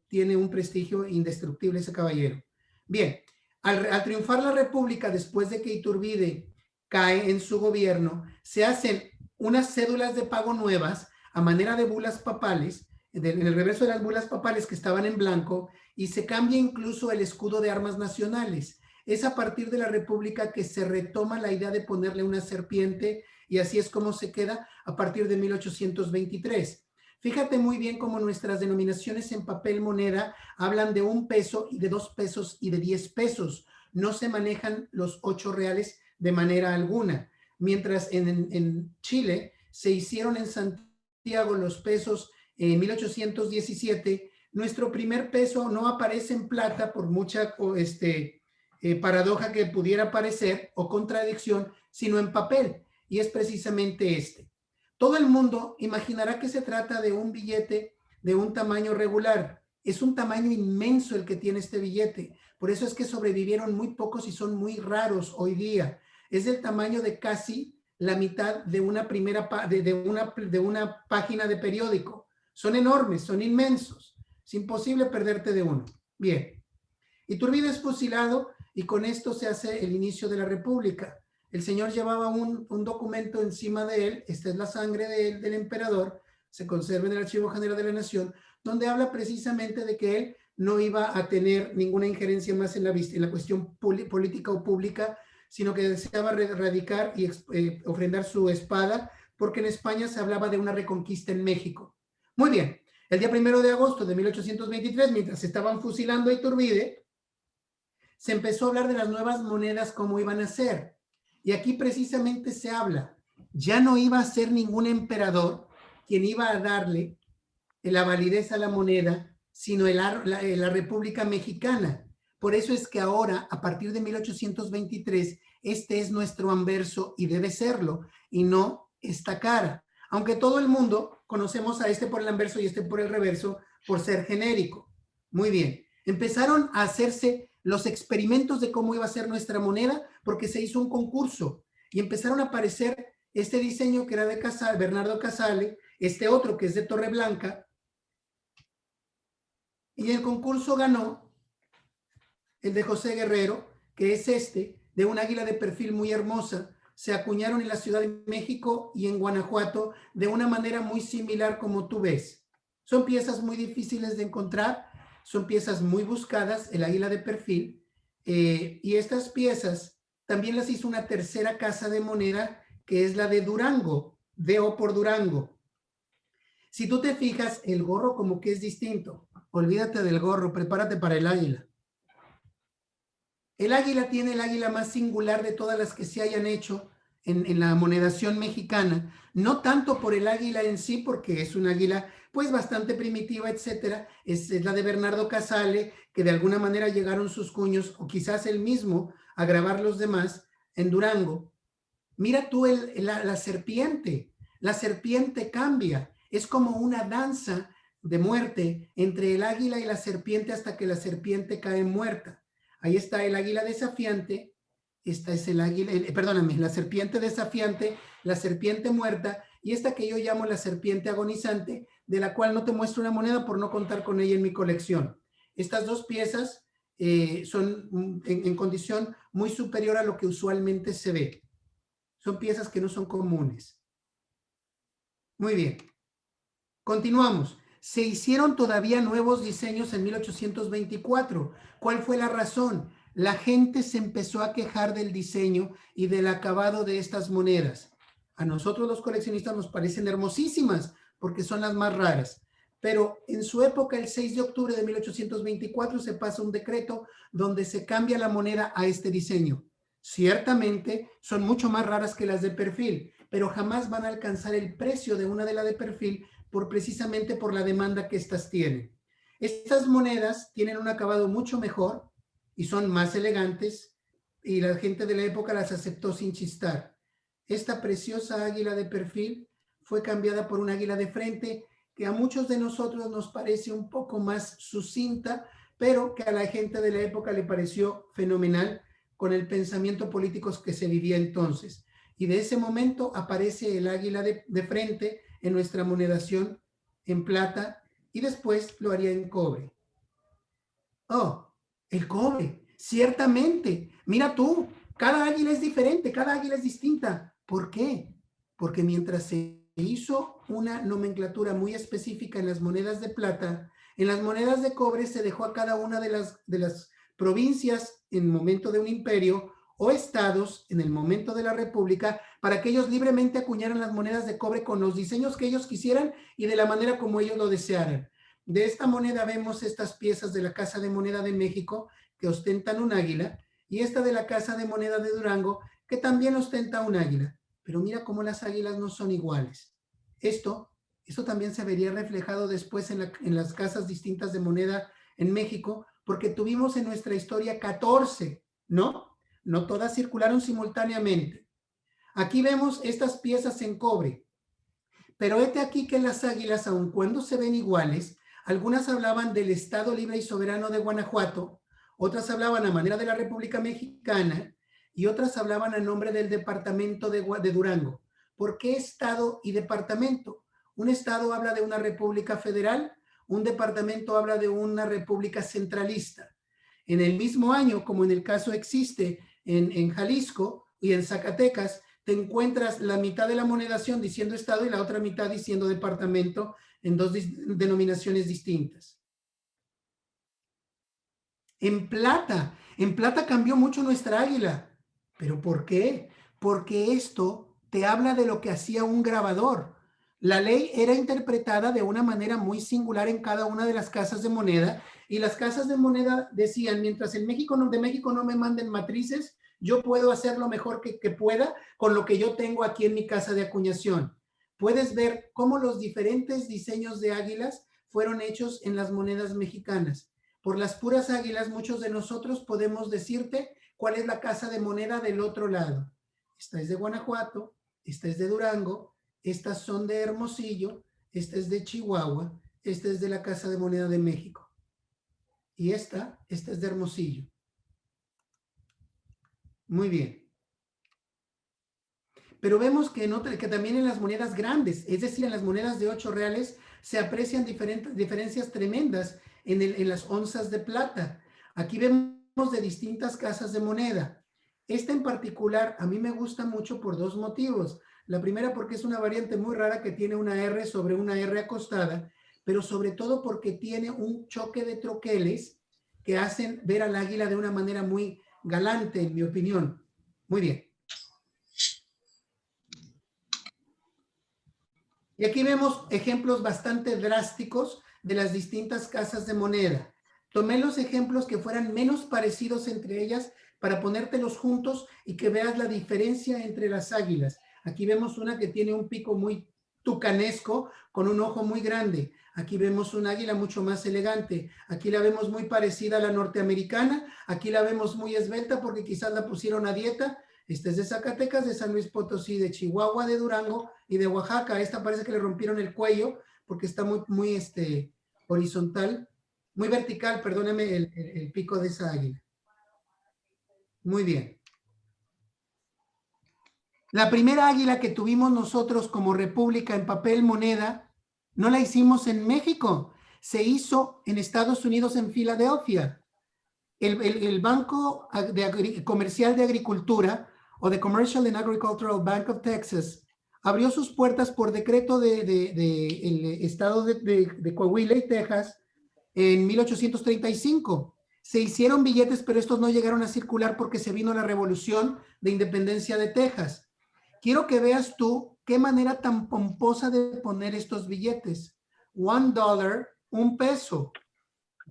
tiene un prestigio indestructible ese caballero. Bien, al triunfar la República, después de que Iturbide cae en su gobierno, se hacen unas cédulas de pago nuevas a manera de bulas papales, en el reverso de las bulas papales que estaban en blanco, y se cambia incluso el escudo de armas nacionales. Es a partir de la República que se retoma la idea de ponerle una serpiente, y así es como se queda a partir de 1823. Fíjate muy bien cómo nuestras denominaciones en papel moneda hablan de 1 peso y de 2 pesos y de 10 pesos. No se manejan los 8 reales de manera alguna. Mientras en Chile se hicieron en Santiago los pesos en 1817, nuestro primer peso no aparece en plata por mucha paradoja que pudiera parecer o contradicción, sino en papel, y es precisamente este. Todo el mundo imaginará que se trata de un billete de un tamaño regular. Es un tamaño inmenso el que tiene este billete, por eso es que sobrevivieron muy pocos y son muy raros hoy día. Es del tamaño de casi la mitad de una página de periódico. Son enormes, son inmensos. Es imposible perderte de uno. Bien. Iturbide es fusilado y con esto se hace el inicio de la República. El señor llevaba un documento encima de él, esta es la sangre del emperador, se conserva en el Archivo General de la Nación, donde habla precisamente de que él no iba a tener ninguna injerencia más en la cuestión política o pública, sino que deseaba radicar y ofrendar su espada, porque en España se hablaba de una reconquista en México. Muy bien, el día 1 de agosto de 1823, mientras se estaban fusilando a Iturbide, se empezó a hablar de las nuevas monedas, cómo iban a ser. Y aquí precisamente se habla, ya no iba a ser ningún emperador, quien iba a darle la validez a la moneda, sino la República Mexicana. Por eso es que ahora, a partir de 1823, este es nuestro anverso y debe serlo, y no esta cara. Aunque todo el mundo conocemos a este por el anverso y este por el reverso, por ser genérico. Muy bien. Empezaron a hacerse los experimentos de cómo iba a ser nuestra moneda porque se hizo un concurso y empezaron a aparecer este diseño que era de Bernardo Casale, este otro que es de Torreblanca, y el concurso ganó el de José Guerrero, que es este, de un águila de perfil muy hermosa. Se acuñaron en la Ciudad de México y en Guanajuato de una manera muy similar como tú ves. Son piezas muy difíciles de encontrar, son piezas muy buscadas, el águila de perfil, y estas piezas también las hizo una tercera casa de moneda, que es la de Durango, D.O. por Durango. Si tú te fijas, el gorro como que es distinto. Olvídate del gorro, prepárate para el águila. El águila tiene el águila más singular de todas las que se hayan hecho en la monedación mexicana, no tanto por el águila en sí, porque es un águila pues bastante primitiva, etcétera, es la de Bernardo Casale, que de alguna manera llegaron sus cuños, o quizás él mismo, a grabar los demás en Durango. Mira tú la serpiente cambia, es como una danza de muerte entre el águila y la serpiente hasta que la serpiente cae muerta. Ahí está el águila desafiante, esta es el águila, perdóname, la serpiente desafiante, la serpiente muerta, y esta que yo llamo la serpiente agonizante, de la cual no te muestro una moneda por no contar con ella en mi colección. Estas dos piezas son en condición muy superior a lo que usualmente se ve. Son piezas que no son comunes. Muy bien. Continuamos. Se hicieron todavía nuevos diseños en 1824. ¿Cuál fue la razón? La gente se empezó a quejar del diseño y del acabado de estas monedas. A nosotros los coleccionistas nos parecen hermosísimas porque son las más raras. Pero en su época, el 6 de octubre de 1824, se pasa un decreto donde se cambia la moneda a este diseño. Ciertamente son mucho más raras que las de perfil, pero jamás van a alcanzar el precio de una de las de perfil precisamente por la demanda que estas tienen. Estas monedas tienen un acabado mucho mejor y son más elegantes, y la gente de la época las aceptó sin chistar. Esta preciosa águila de perfil fue cambiada por un águila de frente que a muchos de nosotros nos parece un poco más sucinta, pero que a la gente de la época le pareció fenomenal con el pensamiento político que se vivía entonces. Y de ese momento aparece el águila de frente en nuestra monedación en plata, y después lo haría en cobre. Oh, el cobre, ciertamente. Mira tú, cada águila es diferente, cada águila es distinta. ¿Por qué? Porque mientras se hizo una nomenclatura muy específica en las monedas de plata, en las monedas de cobre se dejó a cada una de las provincias en el momento de un imperio o estados en el momento de la república para que ellos libremente acuñaran las monedas de cobre con los diseños que ellos quisieran y de la manera como ellos lo desearan. De esta moneda vemos estas piezas de la Casa de Moneda de México que ostentan un águila, y esta de la Casa de Moneda de Durango que también ostenta un águila. Pero mira cómo las águilas no son iguales. Esto también se vería reflejado después en las casas distintas de moneda en México, porque tuvimos en nuestra historia 14, ¿no? No todas circularon simultáneamente. Aquí vemos estas piezas en cobre, pero este aquí que las águilas, aun cuando se ven iguales, algunas hablaban del Estado Libre y Soberano de Guanajuato, otras hablaban a manera de la República Mexicana y otras hablaban a nombre del departamento de Durango. ¿Por qué Estado y departamento? Un Estado habla de una república federal, un departamento habla de una república centralista. En el mismo año, como en el caso existe en Jalisco y en Zacatecas, te encuentras la mitad de la monedación diciendo Estado y la otra mitad diciendo departamento en dos denominaciones distintas. En plata cambió mucho nuestra águila. ¿Pero por qué? Porque esto te habla de lo que hacía un grabador. La ley era interpretada de una manera muy singular en cada una de las casas de moneda, y las casas de moneda decían, mientras de México no me manden matrices, yo puedo hacer lo mejor que pueda con lo que yo tengo aquí en mi casa de acuñación. puedes ver cómo los diferentes diseños de águilas fueron hechos en las monedas mexicanas. Por las puras águilas, muchos de nosotros podemos decirte cuál es la casa de moneda del otro lado. Esta es de Guanajuato, esta es de Durango, estas son de Hermosillo, esta es de Chihuahua, esta es de la Casa de Moneda de México. Y esta es de Hermosillo. Muy bien. Pero vemos que también en las monedas grandes, es decir, en las monedas de 8 reales, se aprecian diferencias tremendas en las onzas de plata. Aquí vemos de distintas casas de moneda. Esta en particular a mí me gusta mucho por dos motivos. La primera porque es una variante muy rara que tiene una R sobre una R acostada, pero sobre todo porque tiene un choque de troqueles que hacen ver al águila de una manera muy galante, en mi opinión. Muy bien. Y aquí vemos ejemplos bastante drásticos de las distintas casas de moneda. Tomé los ejemplos que fueran menos parecidos entre ellas para ponértelos juntos y que veas la diferencia entre las águilas. Aquí vemos una que tiene un pico muy tucanesco con un ojo muy grande. Aquí vemos un águila mucho más elegante. Aquí la vemos muy parecida a la norteamericana. Aquí la vemos muy esbelta porque quizás la pusieron a dieta. Esta es de Zacatecas, de San Luis Potosí, de Chihuahua, de Durango y de Oaxaca. Esta parece que le rompieron el cuello porque está muy horizontal, muy vertical, perdóneme, el pico de esa águila. Muy bien. La primera águila que tuvimos nosotros como república en papel moneda, no la hicimos en México, se hizo en Estados Unidos, en Filadelfia. El Banco Comercial de Agricultura, o the Commercial and Agricultural Bank of Texas, abrió sus puertas por decreto del estado de Coahuila y Texas en 1835. Se hicieron billetes, pero estos no llegaron a circular porque se vino la revolución de independencia de Texas. Quiero que veas tú qué manera tan pomposa de poner estos billetes. $1, un peso.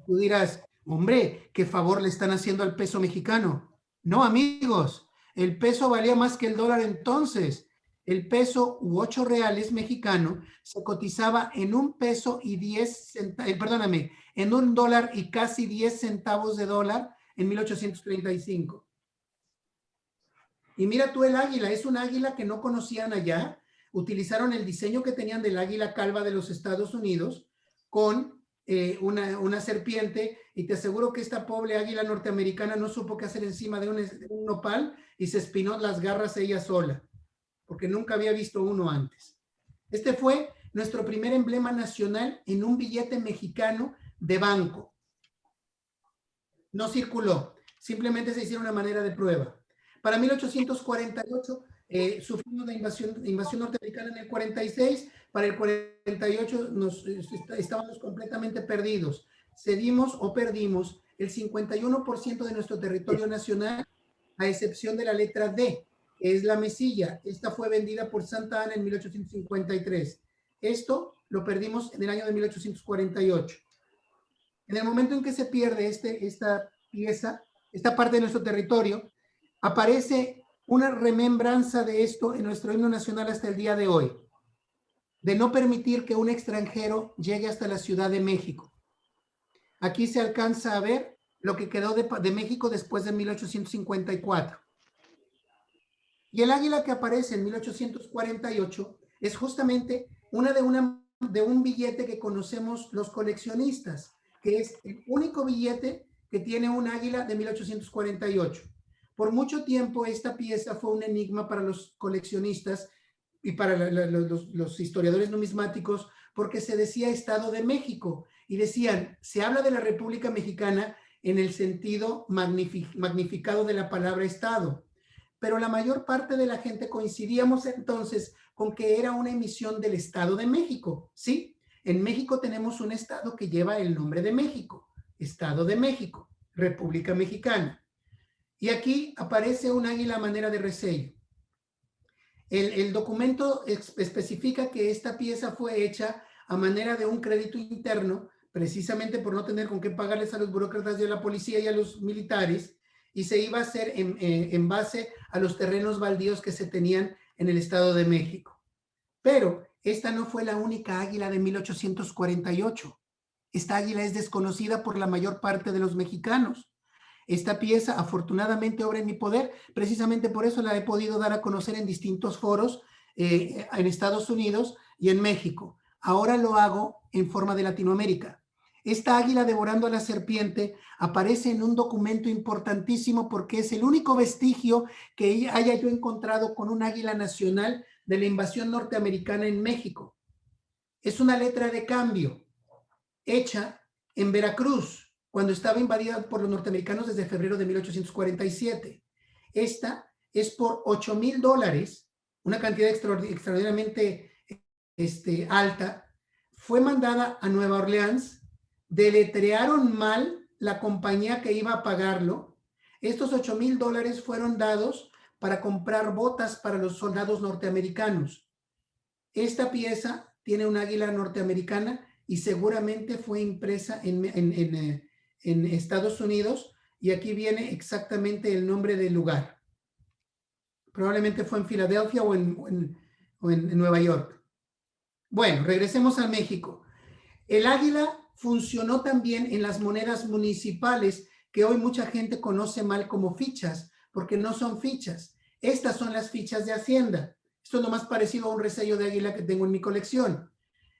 Tú dirás, hombre, qué favor le están haciendo al peso mexicano. No, amigos, el peso valía más que el dólar entonces. El peso u 8 reales mexicano se cotizaba en $1 y 10 centavos, perdóname, en $1 y casi 10 centavos de dólar en 1835. Y mira tú el águila, es un águila que no conocían allá. Utilizaron el diseño que tenían del águila calva de los Estados Unidos con una serpiente, y te aseguro que esta pobre águila norteamericana no supo qué hacer encima de un nopal y se espinó las garras ella sola, porque nunca había visto uno antes. Este fue nuestro primer emblema nacional en un billete mexicano de banco. No circuló, simplemente se hicieron una manera de prueba. Para 1848 sufrimos la invasión norteamericana en el 46, para el 48 estábamos completamente perdidos. Cedimos o perdimos el 51% de nuestro territorio nacional, a excepción de la letra D, que es la mesilla. Esta fue vendida por Santa Ana en 1853. Esto lo perdimos en el año de 1848. En el momento en que se pierde esta pieza, esta parte de nuestro territorio, aparece una remembranza de esto en nuestro himno nacional hasta el día de hoy, de no permitir que un extranjero llegue hasta la Ciudad de México. Aquí se alcanza a ver lo que quedó de México después de 1854. Y el águila que aparece en 1848 es justamente de un billete que conocemos los coleccionistas, que es el único billete que tiene un águila de 1848. Por mucho tiempo esta pieza fue un enigma para los coleccionistas y para los historiadores numismáticos, porque se decía Estado de México y decían, se habla de la República Mexicana en el sentido magnificado de la palabra Estado, pero la mayor parte de la gente coincidíamos entonces con que era una emisión del Estado de México. Sí, en México tenemos un estado que lleva el nombre de México, Estado de México, República Mexicana. Y aquí aparece un águila a manera de resello. El documento especifica que esta pieza fue hecha a manera de un crédito interno, precisamente por no tener con qué pagarles a los burócratas de la policía y a los militares, y se iba a hacer en base a los terrenos baldíos que se tenían en el Estado de México. Pero esta no fue la única águila de 1848. Esta águila es desconocida por la mayor parte de los mexicanos. Esta pieza, afortunadamente, obra en mi poder. Precisamente por eso la he podido dar a conocer en distintos foros en Estados Unidos y en México. Ahora lo hago en forma de Latinoamérica. Esta águila devorando a la serpiente aparece en un documento importantísimo porque es el único vestigio que haya yo encontrado con un águila nacional de la invasión norteamericana en México. Es una letra de cambio hecha en Veracruz, cuando estaba invadida por los norteamericanos desde febrero de 1847. Esta es por $8,000, una cantidad extraordinariamente alta. Fue mandada a Nueva Orleans, deletrearon mal la compañía que iba a pagarlo. Estos $8,000 fueron dados para comprar botas para los soldados norteamericanos. Esta pieza tiene un águila norteamericana y seguramente fue impresa en Estados Unidos, y aquí viene exactamente el nombre del lugar. Probablemente fue en Filadelfia o en Nueva York. Bueno, regresemos a México. El águila funcionó también en las monedas municipales, que hoy mucha gente conoce mal como fichas, porque no son fichas. Estas son las fichas de Hacienda. Esto es lo más parecido a un resello de águila que tengo en mi colección.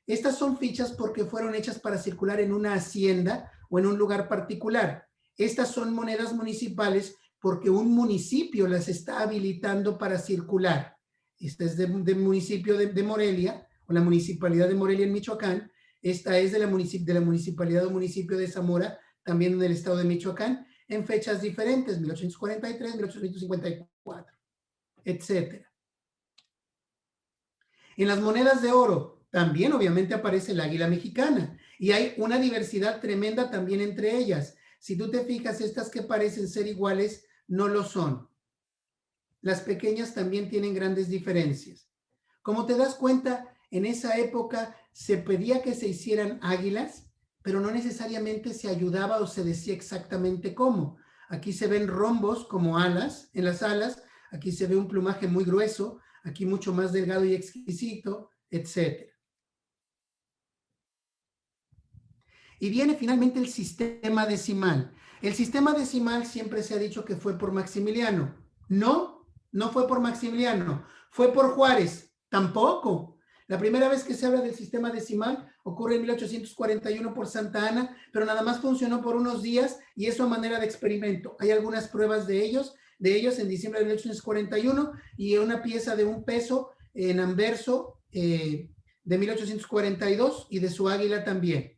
Estas son fichas porque fueron hechas para circular en una hacienda o en un lugar particular. Estas son monedas municipales porque un municipio las está habilitando para circular. Esta es del municipio de Morelia, o la municipalidad de Morelia en Michoacán. Esta es de la municipalidad o municipio de Zamora, también en el estado de Michoacán, en fechas diferentes, 1843, 1854, etc. En las monedas de oro también obviamente aparece el águila mexicana, y hay una diversidad tremenda también entre ellas. Si tú te fijas, estas que parecen ser iguales no lo son. Las pequeñas también tienen grandes diferencias. Como te das cuenta, en esa época se pedía que se hicieran águilas, pero no necesariamente se ayudaba o se decía exactamente cómo. Aquí se ven rombos como alas, en las alas. Aquí se ve un plumaje muy grueso, aquí mucho más delgado y exquisito, etc. Y viene finalmente el sistema decimal. El sistema decimal siempre se ha dicho que fue por Maximiliano. No, no fue por Maximiliano, fue por Juárez. Tampoco. La primera vez que se habla del sistema decimal ocurre en 1841 por Santa Ana, pero nada más funcionó por unos días, y eso a manera de experimento. Hay algunas pruebas de ellos en diciembre de 1841, y una pieza de $1 en anverso de 1842, y de su águila también.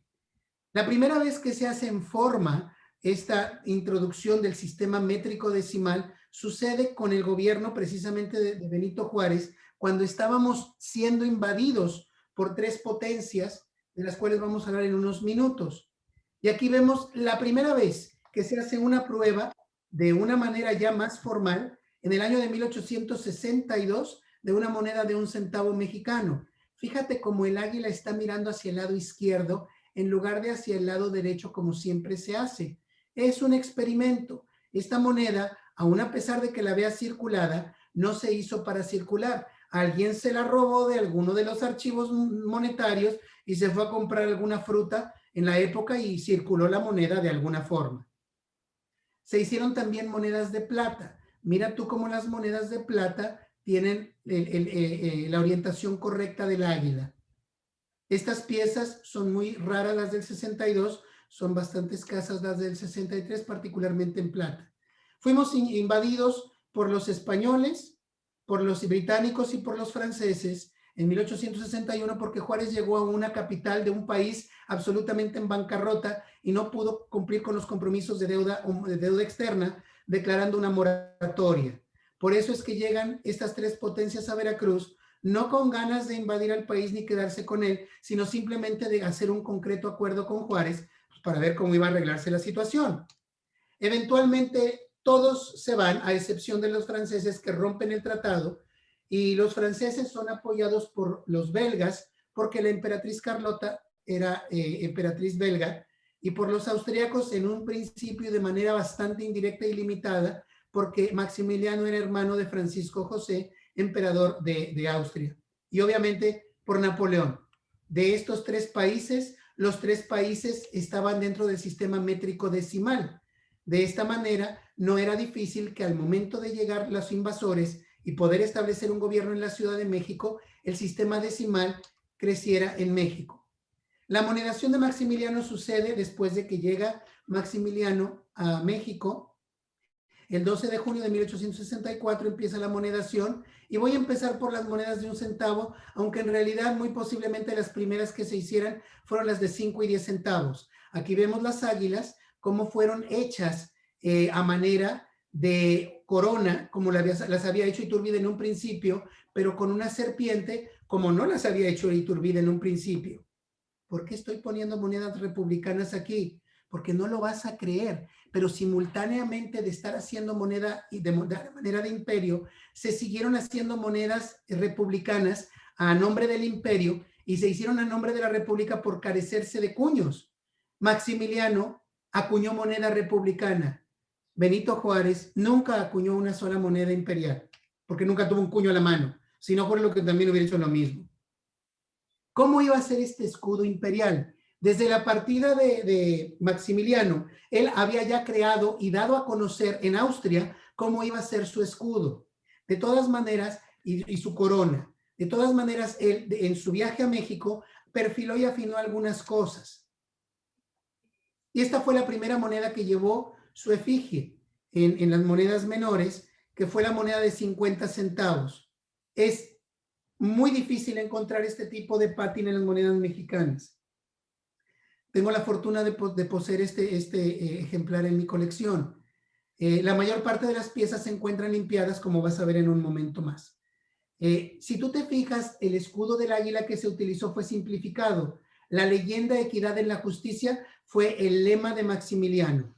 La primera vez que se hace en forma esta introducción del sistema métrico decimal sucede con el gobierno precisamente de Benito Juárez, cuando estábamos siendo invadidos por 3 potencias, de las cuales vamos a hablar en unos minutos. Y aquí vemos la primera vez que se hace una prueba de una manera ya más formal, en el año de 1862, de una moneda de 1 centavo mexicano. Fíjate cómo el águila está mirando hacia el lado izquierdo en lugar de hacia el lado derecho, como siempre se hace. Es un experimento. Esta moneda, aun a pesar de que la vea circulada, no se hizo para circular. Alguien se la robó de alguno de los archivos monetarios y se fue a comprar alguna fruta en la época y circuló la moneda de alguna forma. Se hicieron también monedas de plata. Mira tú cómo las monedas de plata tienen la orientación correcta del águila. Estas piezas son muy raras, las del 62, son bastante escasas las del 63, particularmente en plata. Fuimos invadidos por los españoles, por los británicos y por los franceses en 1861, porque Juárez llegó a una capital de un país absolutamente en bancarrota y no pudo cumplir con los compromisos de deuda externa, declarando una moratoria. Por eso es que llegan estas 3 potencias a Veracruz, no con ganas de invadir al país ni quedarse con él, sino simplemente de hacer un concreto acuerdo con Juárez para ver cómo iba a arreglarse la situación. Eventualmente todos se van, a excepción de los franceses, que rompen el tratado, y los franceses son apoyados por los belgas, porque la emperatriz Carlota era emperatriz belga, y por los austríacos en un principio de manera bastante indirecta y limitada, porque Maximiliano era hermano de Francisco José, emperador de Austria. Y obviamente por Napoleón. De estos 3 países, los 3 países estaban dentro del sistema métrico decimal. De esta manera, no era difícil que al momento de llegar los invasores y poder establecer un gobierno en la Ciudad de México, el sistema decimal creciera en México. La monedación de Maximiliano sucede después de que llega Maximiliano a México. El 12 de junio de 1864 empieza la monedación y voy a empezar por las monedas de 1 centavo, aunque en realidad muy posiblemente las primeras que se hicieran fueron las de 5 y 10 centavos. Aquí vemos las águilas, cómo fueron hechas a manera de corona, como las había hecho Iturbide en un principio, pero con una serpiente, como no las había hecho Iturbide en un principio. ¿Por qué estoy poniendo monedas republicanas aquí? Porque no lo vas a creer, pero simultáneamente de estar haciendo moneda y de manera de imperio, se siguieron haciendo monedas republicanas a nombre del imperio y se hicieron a nombre de la república por carecerse de cuños. Maximiliano acuñó moneda republicana. Benito Juárez nunca acuñó una sola moneda imperial, porque nunca tuvo un cuño a la mano, si no fuera lo que también hubiera hecho lo mismo. ¿Cómo iba a ser este escudo imperial? Desde la partida de Maximiliano, él había ya creado y dado a conocer en Austria cómo iba a ser su escudo. De todas maneras, y su corona. De todas maneras, él en su viaje a México perfiló y afinó algunas cosas. Y esta fue la primera moneda que llevó su efigie en las monedas menores, que fue la moneda de 50 centavos. Es muy difícil encontrar este tipo de pátina en las monedas mexicanas. Tengo la fortuna de poseer este ejemplar en mi colección. La mayor parte de las piezas se encuentran limpiadas, como vas a ver en un momento más. Si tú te fijas, el escudo del águila que se utilizó fue simplificado. La leyenda equidad en la justicia fue el lema de Maximiliano.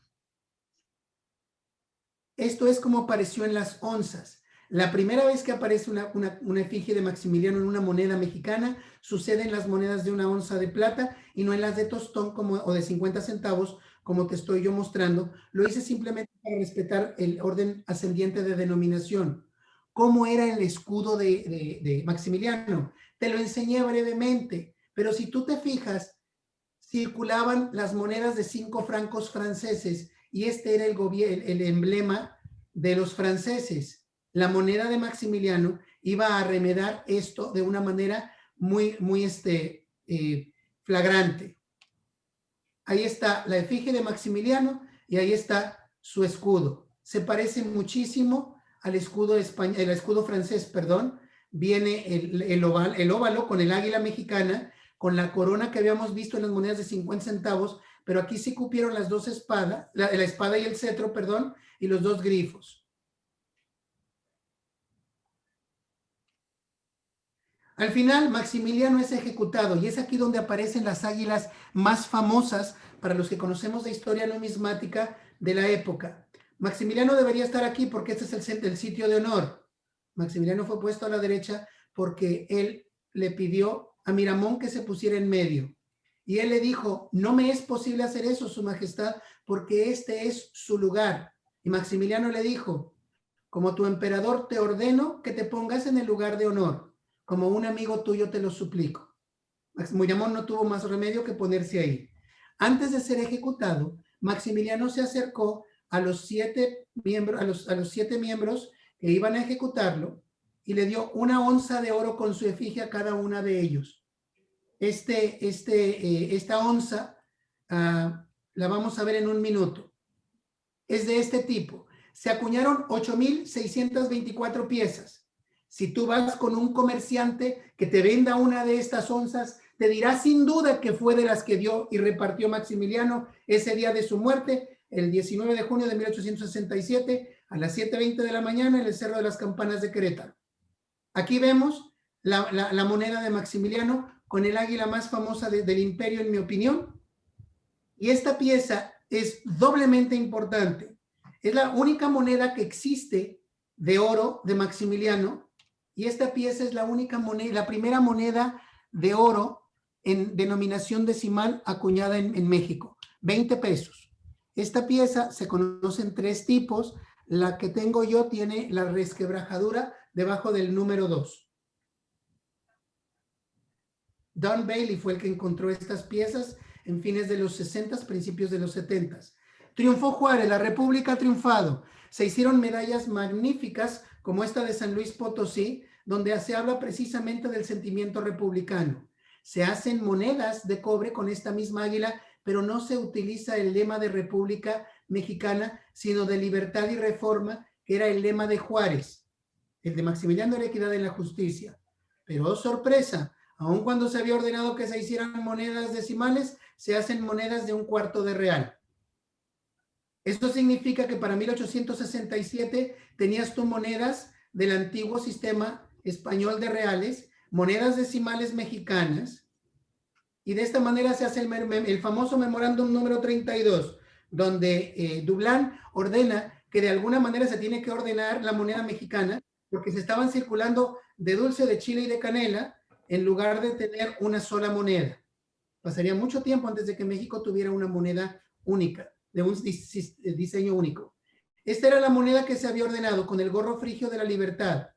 Esto es como apareció en las onzas. La primera vez que aparece una efigie de Maximiliano en una moneda mexicana sucede en las monedas de 1 onza de plata y no en las de tostón o de 50 centavos, como te estoy yo mostrando. Lo hice simplemente para respetar el orden ascendiente de denominación. ¿Cómo era el escudo de Maximiliano? Te lo enseñé brevemente, pero si tú te fijas, circulaban las monedas de 5 francos franceses y este era el emblema de los franceses. La moneda de Maximiliano iba a remedar esto de una manera muy flagrante. Ahí está la efigie de Maximiliano y ahí está su escudo. Se parece muchísimo al escudo español, el escudo francés, perdón. Viene el óvalo con el águila mexicana, con la corona que habíamos visto en las monedas de 50 centavos, pero aquí sí cupieron las 2 espadas, la espada y el cetro, perdón, y los 2 grifos. Al final, Maximiliano es ejecutado y es aquí donde aparecen las águilas más famosas para los que conocemos de historia numismática de la época. Maximiliano debería estar aquí porque este es el sitio de honor. Maximiliano fue puesto a la derecha porque él le pidió a Miramón que se pusiera en medio. Y él le dijo, no me es posible hacer eso, su majestad, porque este es su lugar. Y Maximiliano le dijo, como tu emperador te ordeno que te pongas en el lugar de honor. Como un amigo tuyo te lo suplico. Miramón no tuvo más remedio que ponerse ahí. Antes de ser ejecutado, Maximiliano se acercó a los 7 miembros, a los 7 miembros que iban a ejecutarlo y le dio 1 onza de oro con su efigie a cada una de ellos. Esta onza la vamos a ver en un minuto. Es de este tipo. Se acuñaron 8,624 piezas. Si tú vas con un comerciante que te venda una de estas onzas, te dirá sin duda que fue de las que dio y repartió Maximiliano ese día de su muerte, el 19 de junio de 1867, a las 7:20 de la mañana en el Cerro de las Campanas de Querétaro. Aquí vemos la moneda de Maximiliano con el águila más famosa del imperio, en mi opinión. Y esta pieza es doblemente importante. Es la única moneda que existe de oro de Maximiliano. Y esta pieza es la única moneda, la primera moneda de oro en denominación decimal acuñada en México, 20 pesos. Esta pieza se conoce en 3 tipos. La que tengo yo tiene la resquebrajadura debajo del número 2. Don Bailey fue el que encontró estas piezas en fines de los 60, principios de los 70. Triunfó Juárez, la República ha triunfado. Se hicieron medallas magníficas como esta de San Luis Potosí, donde se habla precisamente del sentimiento republicano. Se hacen monedas de cobre con esta misma águila, pero no se utiliza el lema de República Mexicana, sino de libertad y reforma, que era el lema de Juárez. El de Maximiliano era equidad en la justicia. Pero, oh sorpresa, aun cuando se había ordenado que se hicieran monedas decimales, se hacen monedas de $1/4 de real. Esto significa que para 1867 tenías tú monedas del antiguo sistema español de reales, monedas decimales mexicanas, y de esta manera se hace el famoso memorándum número 32, donde Dublán ordena que de alguna manera se tiene que ordenar la moneda mexicana, porque se estaban circulando de dulce de chile y de canela en lugar de tener una sola moneda. Pasaría mucho tiempo antes de que México tuviera una moneda única, de un diseño único. Esta era la moneda que se había ordenado con el gorro frigio de la libertad.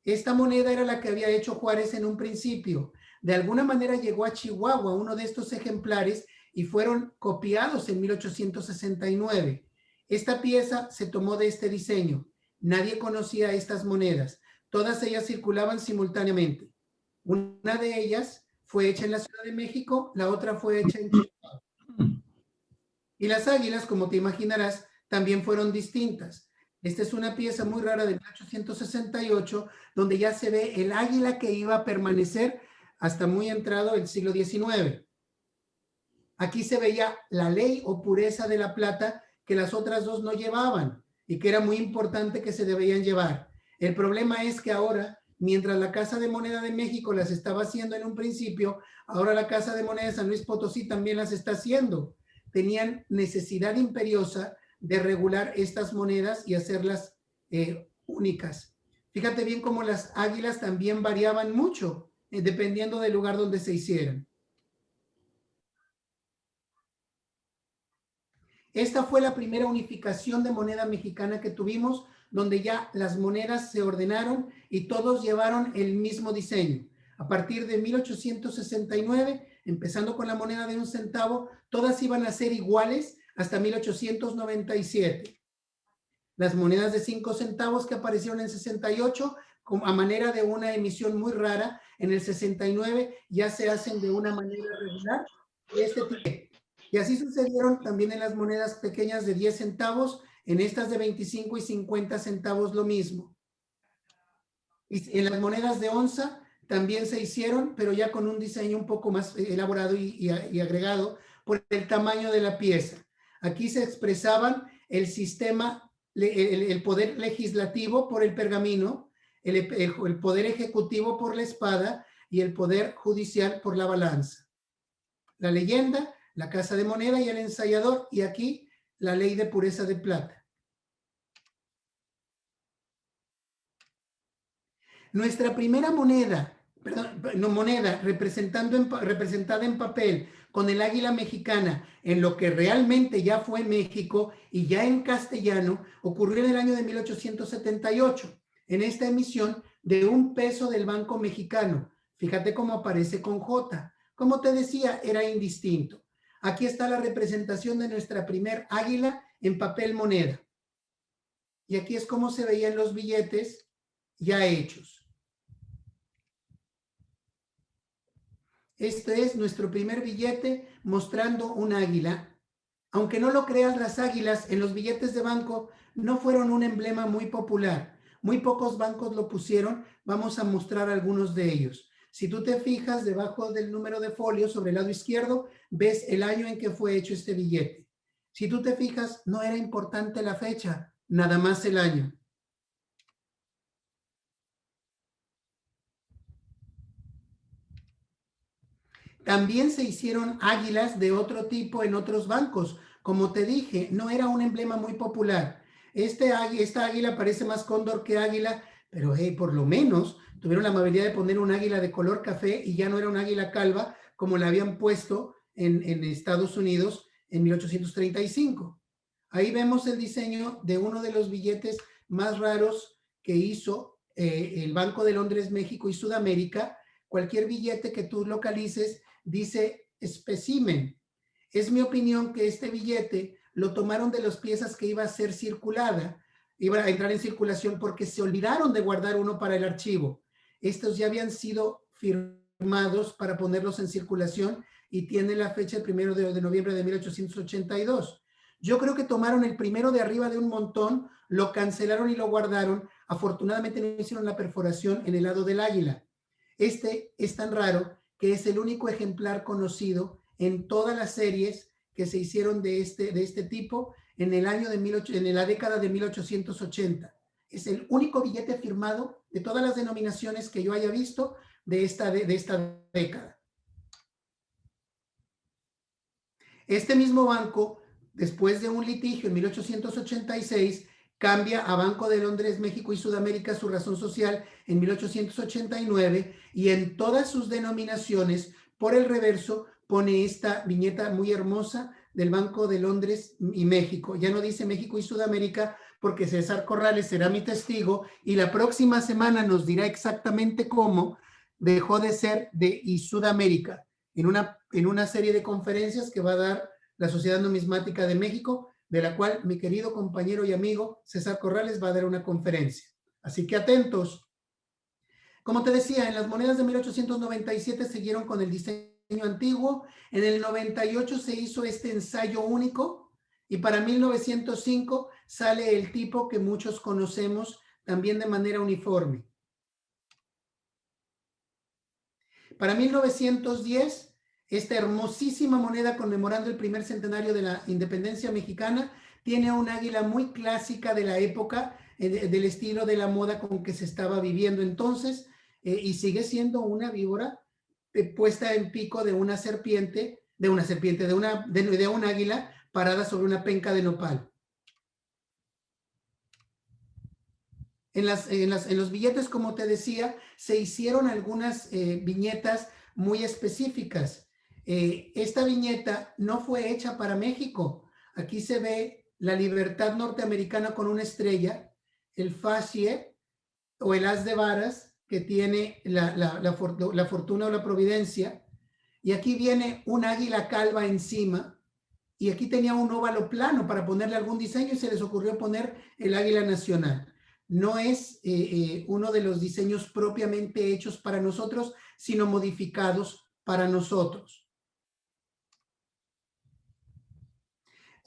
Esta moneda era la que había hecho Juárez en un principio. De alguna manera llegó a Chihuahua uno de estos ejemplares y fueron copiados en 1869. Esta pieza se tomó de este diseño. Nadie conocía estas monedas. Todas ellas circulaban simultáneamente. Una de ellas fue hecha en la Ciudad de México, la otra fue hecha en Chihuahua. Y las águilas, como te imaginarás, también fueron distintas. Esta es una pieza muy rara de 1868, donde ya se ve el águila que iba a permanecer hasta muy entrado el siglo XIX. Aquí se veía la ley o pureza de la plata que las otras dos no llevaban y que era muy importante que se debían llevar. El problema es que ahora, mientras la Casa de Moneda de México las estaba haciendo en un principio, ahora la Casa de Moneda de San Luis Potosí también las está haciendo. Tenían necesidad imperiosa de regular estas monedas y hacerlas únicas. Fíjate bien cómo las águilas también variaban mucho, dependiendo del lugar donde se hicieran. Esta fue la primera unificación de moneda mexicana que tuvimos, donde ya las monedas se ordenaron y todos llevaron el mismo diseño. A partir de 1869, empezando con la moneda de 1 centavo, todas iban a ser iguales hasta 1897. Las monedas de 5 centavos que aparecieron en 68, a manera de una emisión muy rara, en el 69 ya se hacen de una manera regular de este tipo. Y así sucedieron también en las monedas pequeñas de 10 centavos, en estas de 25 y 50 centavos lo mismo. Y en las monedas de onza también se hicieron, pero ya con un diseño un poco más elaborado y agregado por el tamaño de la pieza. Aquí se expresaban el sistema, el poder legislativo por el pergamino, el poder ejecutivo por la espada y el poder judicial por la balanza. La leyenda, la casa de moneda y el ensayador, y aquí la ley de pureza de plata. Nuestra primera moneda, representada en papel con el águila mexicana en lo que realmente ya fue México y ya en castellano, ocurrió en el año de 1878, en esta emisión de $1 del Banco Mexicano. Fíjate cómo aparece con J. Como te decía, era indistinto. Aquí está la representación de nuestra primer águila en papel moneda. Y aquí es como se veían los billetes ya hechos. Este es nuestro primer billete mostrando un águila. Aunque no lo creas, las águilas en los billetes de banco no fueron un emblema muy popular. Muy pocos bancos lo pusieron. Vamos a mostrar algunos de ellos. Si tú te fijas debajo del número de folio sobre el lado izquierdo, ves el año en que fue hecho este billete. Si tú te fijas, no era importante la fecha, nada más el año. También se hicieron águilas de otro tipo en otros bancos. Como te dije, no era un emblema muy popular. Esta águila parece más cóndor que águila, pero por lo menos tuvieron la amabilidad de poner un águila de color café y ya no era un águila calva como la habían puesto en Estados Unidos en 1835. Ahí vemos el diseño de uno de los billetes más raros que hizo el Banco de Londres, México y Sudamérica, cualquier billete que tú localices dice espécimen. Es mi opinión que este billete lo tomaron de las piezas que iba a ser circulada, iba a entrar en circulación porque se olvidaron de guardar uno para el archivo. Estos ya habían sido firmados para ponerlos en circulación y tiene la fecha el 1 de noviembre de 1882. Yo creo que tomaron el primero de arriba de un montón, lo cancelaron y lo guardaron. Afortunadamente no hicieron la perforación en el lado del águila. Este es tan raro que es el único ejemplar conocido en todas las series que se hicieron de este tipo en el año en la década de 1880. Es el único billete firmado de todas las denominaciones que yo haya visto de esta década. Este mismo banco, después de un litigio en 1886, cambia a Banco de Londres, México y Sudamérica su razón social en 1889 y en todas sus denominaciones, por el reverso, pone esta viñeta muy hermosa del Banco de Londres y México. Ya no dice México y Sudamérica porque César Corrales será mi testigo y la próxima semana nos dirá exactamente cómo dejó de ser de y Sudamérica en una serie de conferencias que va a dar la Sociedad Numismática de México, de la cual mi querido compañero y amigo César Corrales va a dar una conferencia. Así que atentos. Como te decía, en las monedas de 1897 siguieron con el diseño antiguo. En el 98 se hizo este ensayo único y para 1905 sale el tipo que muchos conocemos también de manera uniforme. Para 1910, esta hermosísima moneda conmemorando el primer centenario de la independencia mexicana tiene un águila muy clásica de la época, del estilo de la moda con que se estaba viviendo entonces, y sigue siendo una víbora puesta en pico de una serpiente, de un águila parada sobre una penca de nopal. En los billetes, como te decía, se hicieron algunas viñetas muy específicas. Esta viñeta no fue hecha para México. Aquí se ve la libertad norteamericana con una estrella, el fascie o el as de varas que tiene la fortuna o la providencia. Y aquí viene un águila calva encima. Y aquí tenía un óvalo plano para ponerle algún diseño y se les ocurrió poner el águila nacional. No es uno de los diseños propiamente hechos para nosotros, sino modificados para nosotros.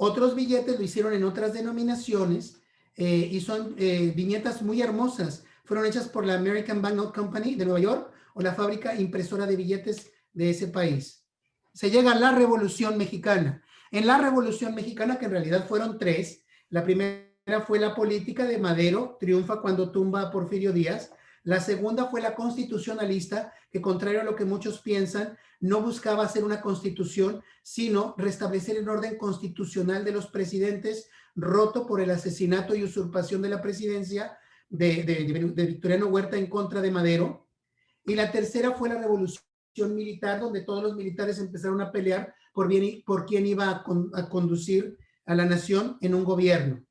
Otros billetes lo hicieron en otras denominaciones y son viñetas muy hermosas. Fueron hechas por la American Banknote Company de Nueva York o la fábrica impresora de billetes de ese país. Se llega a la Revolución Mexicana. En la Revolución Mexicana, que en realidad fueron tres, la primera fue la política de Madero, triunfa cuando tumba a Porfirio Díaz. La segunda fue la constitucionalista, que contrario a lo que muchos piensan, no buscaba hacer una constitución, sino restablecer el orden constitucional de los presidentes roto por el asesinato y usurpación de la presidencia de Victoriano Huerta en contra de Madero. Y la tercera fue la revolución militar, donde todos los militares empezaron a pelear por quién iba a conducir a la nación en un gobierno.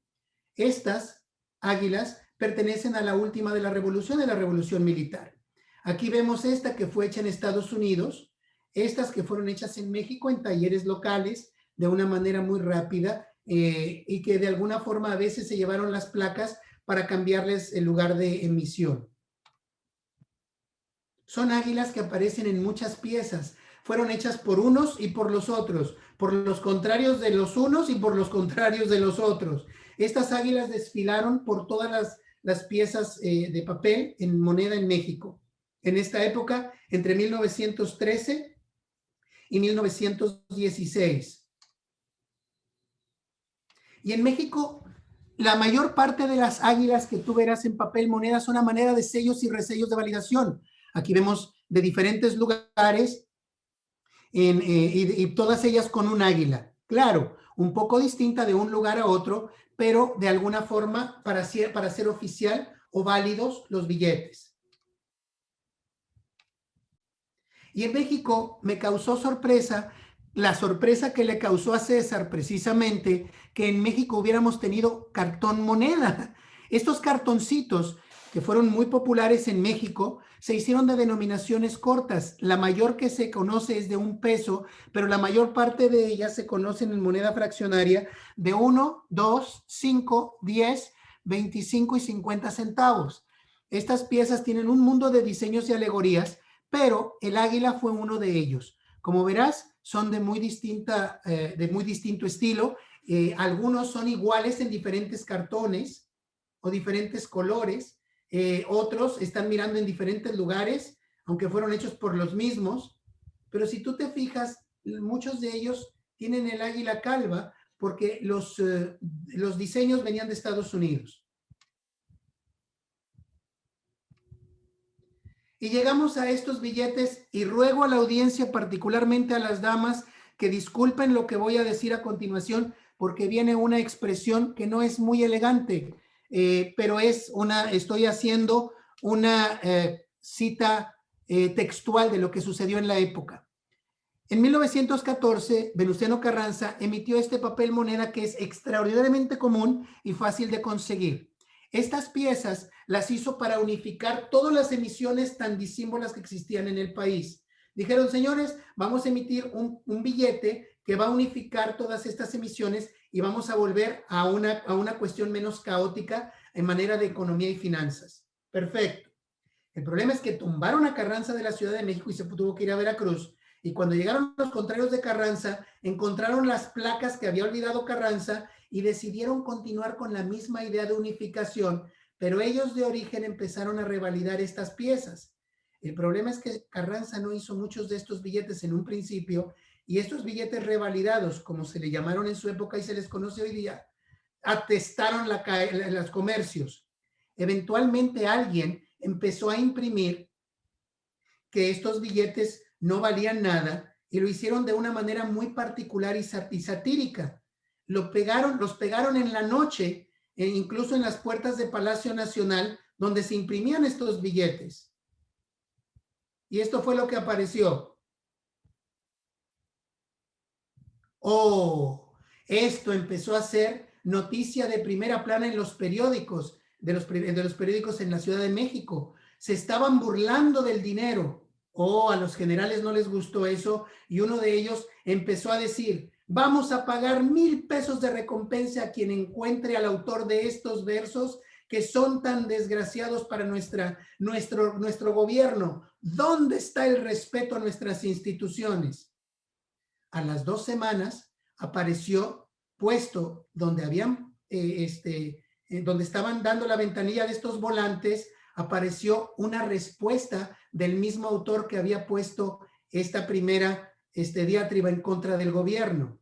Estas águilas pertenecen a la última de la revolución militar. Aquí vemos esta que fue hecha en Estados Unidos, estas que fueron hechas en México en talleres locales de una manera muy rápida y que de alguna forma a veces se llevaron las placas para cambiarles el lugar de emisión. Son águilas que aparecen en muchas piezas. Fueron hechas por unos y por los otros, por los contrarios de los unos y por los contrarios de los otros. Estas águilas desfilaron por todas las piezas de papel en moneda en México. En esta época, entre 1913 y 1916. Y en México, la mayor parte de las águilas que tú verás en papel moneda son a manera de sellos y resellos de validación. Aquí vemos de diferentes lugares y todas ellas con un águila. Claro, un poco distinta de un lugar a otro, pero de alguna forma para ser oficial o válidos los billetes. Y en México me causó sorpresa, la sorpresa que le causó a César precisamente, que en México hubiéramos tenido cartón moneda. Estos cartoncitos que fueron muy populares en México, se hicieron de denominaciones cortas. La mayor que se conoce es de 1 peso, pero la mayor parte de ellas se conocen en moneda fraccionaria de 1, 2, 5, 10, 25 y 50 centavos. Estas piezas tienen un mundo de diseños y alegorías, pero el águila fue uno de ellos. Como verás, son de muy distinto estilo. Algunos son iguales en diferentes cartones o diferentes colores. Otros están mirando en diferentes lugares, aunque fueron hechos por los mismos. Pero si tú te fijas, muchos de ellos tienen el águila calva porque los diseños venían de Estados Unidos. Y llegamos a estos billetes y ruego a la audiencia, particularmente a las damas, que disculpen lo que voy a decir a continuación, porque viene una expresión que no es muy elegante, pero estoy haciendo una cita textual de lo que sucedió en la época. En 1914, Venustiano Carranza emitió este papel moneda que es extraordinariamente común y fácil de conseguir. Estas piezas las hizo para unificar todas las emisiones tan disímbolas que existían en el país. Dijeron, señores, vamos a emitir un billete que va a unificar todas estas emisiones y vamos a volver a una cuestión menos caótica en manera de economía y finanzas. Perfecto. El problema es que tumbaron a Carranza de la Ciudad de México y se tuvo que ir a Veracruz. Y cuando llegaron los contrarios de Carranza, encontraron las placas que había olvidado Carranza y decidieron continuar con la misma idea de unificación, pero ellos de origen empezaron a revalidar estas piezas. El problema es que Carranza no hizo muchos de estos billetes en un principio, y estos billetes revalidados, como se le llamaron en su época y se les conoce hoy día, atestaron los comercios. Eventualmente alguien empezó a imprimir que estos billetes no valían nada y lo hicieron de una manera muy particular y satírica. Los pegaron en la noche, incluso en las puertas de Palacio Nacional, donde se imprimían estos billetes. Y esto fue lo que apareció. Oh, esto empezó a ser noticia de primera plana en los periódicos, de los periódicos en la Ciudad de México. Se estaban burlando del dinero. Oh, a los generales no les gustó eso y uno de ellos empezó a decir, vamos a pagar 1,000 pesos de recompensa a quien encuentre al autor de estos versos que son tan desgraciados para nuestro gobierno. ¿Dónde está el respeto a nuestras instituciones? A las 2 semanas apareció puesto donde donde estaban dando la ventanilla de estos volantes, apareció una respuesta del mismo autor que había puesto esta primera diatriba en contra del gobierno.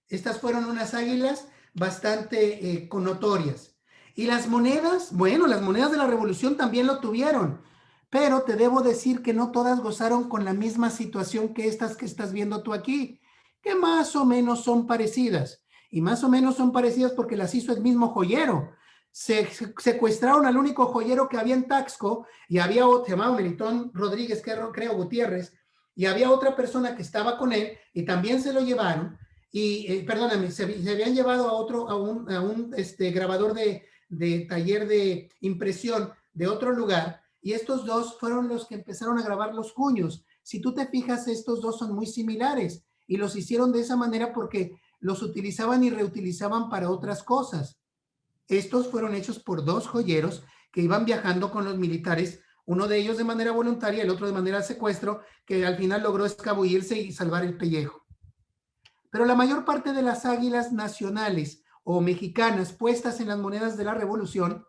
Estas fueron unas águilas bastante connotorias. Y las monedas, bueno, las monedas de la Revolución también lo tuvieron, pero te debo decir que no todas gozaron con la misma situación que estas que estás viendo tú aquí, que más o menos son parecidas. Y más o menos son parecidas porque las hizo el mismo joyero. Se secuestraron al único joyero que había en Taxco y había otro, se llamaba Melitón Rodríguez, creo Gutiérrez, y había otra persona que estaba con él y también se lo llevaron. Y, perdóname, se habían llevado a un grabador de taller de impresión de otro lugar, y estos dos fueron los que empezaron a grabar los cuños. Si tú te fijas, estos dos son muy similares y los hicieron de esa manera porque los utilizaban y reutilizaban para otras cosas. Estos fueron hechos por 2 joyeros que iban viajando con los militares, uno de ellos de manera voluntaria, el otro de manera secuestro, que al final logró escabullirse y salvar el pellejo. Pero la mayor parte de las águilas nacionales o mexicanas puestas en las monedas de la Revolución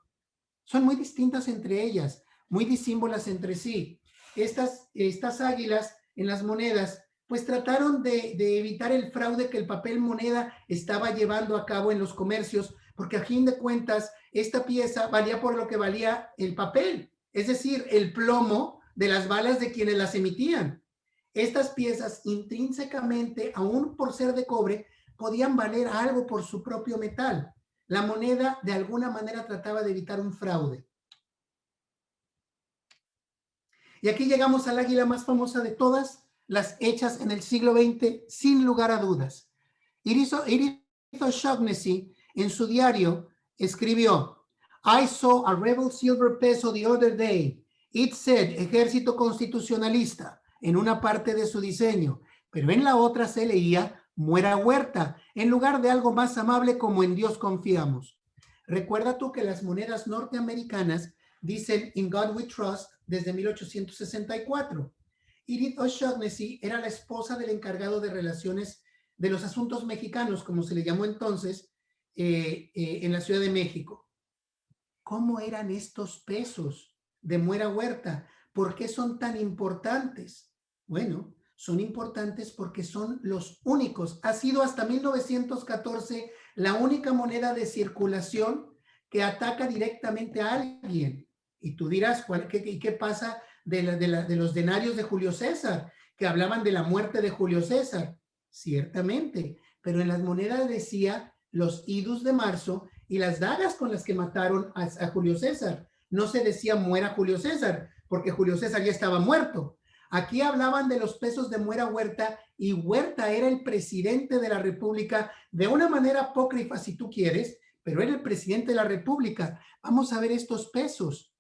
son muy distintas entre ellas, muy disímbolas entre sí. Estas águilas en las monedas pues trataron de evitar el fraude que el papel moneda estaba llevando a cabo en los comercios, porque a fin de cuentas esta pieza valía por lo que valía el papel, es decir, el plomo de las balas de quienes las emitían. Estas piezas intrínsecamente, aún por ser de cobre, podían valer algo por su propio metal. La moneda de alguna manera trataba de evitar un fraude. Y aquí llegamos al águila más famosa de todas, las hechas en el siglo XX, sin lugar a dudas. It is O'Shaughnessy en su diario escribió: I saw a rebel silver peso the other day. It said Ejército Constitucionalista en una parte de su diseño, pero en la otra se leía Muera Huerta, en lugar de algo más amable como En Dios confiamos. Recuerda tú que las monedas norteamericanas dicen In God we trust desde 1864. Edith O'Shaughnessy era la esposa del encargado de relaciones de los asuntos mexicanos, como se le llamó entonces, en la Ciudad de México. ¿Cómo eran estos pesos de Muera Huerta? ¿Por qué son tan importantes? Bueno, son importantes porque son los únicos. Ha sido hasta 1914 la única moneda de circulación que ataca directamente a alguien. Y tú dirás, ¿qué pasa de los denarios de Julio César? Que hablaban de la muerte de Julio César. Ciertamente, pero en las monedas decía los idus de marzo y las dagas con las que mataron a Julio César. No se decía muera Julio César, porque Julio César ya estaba muerto. Aquí hablaban de los pesos de Muera Huerta, y Huerta era el presidente de la República, de una manera apócrifa si tú quieres, pero era el presidente de la República. Vamos a ver estos pesos.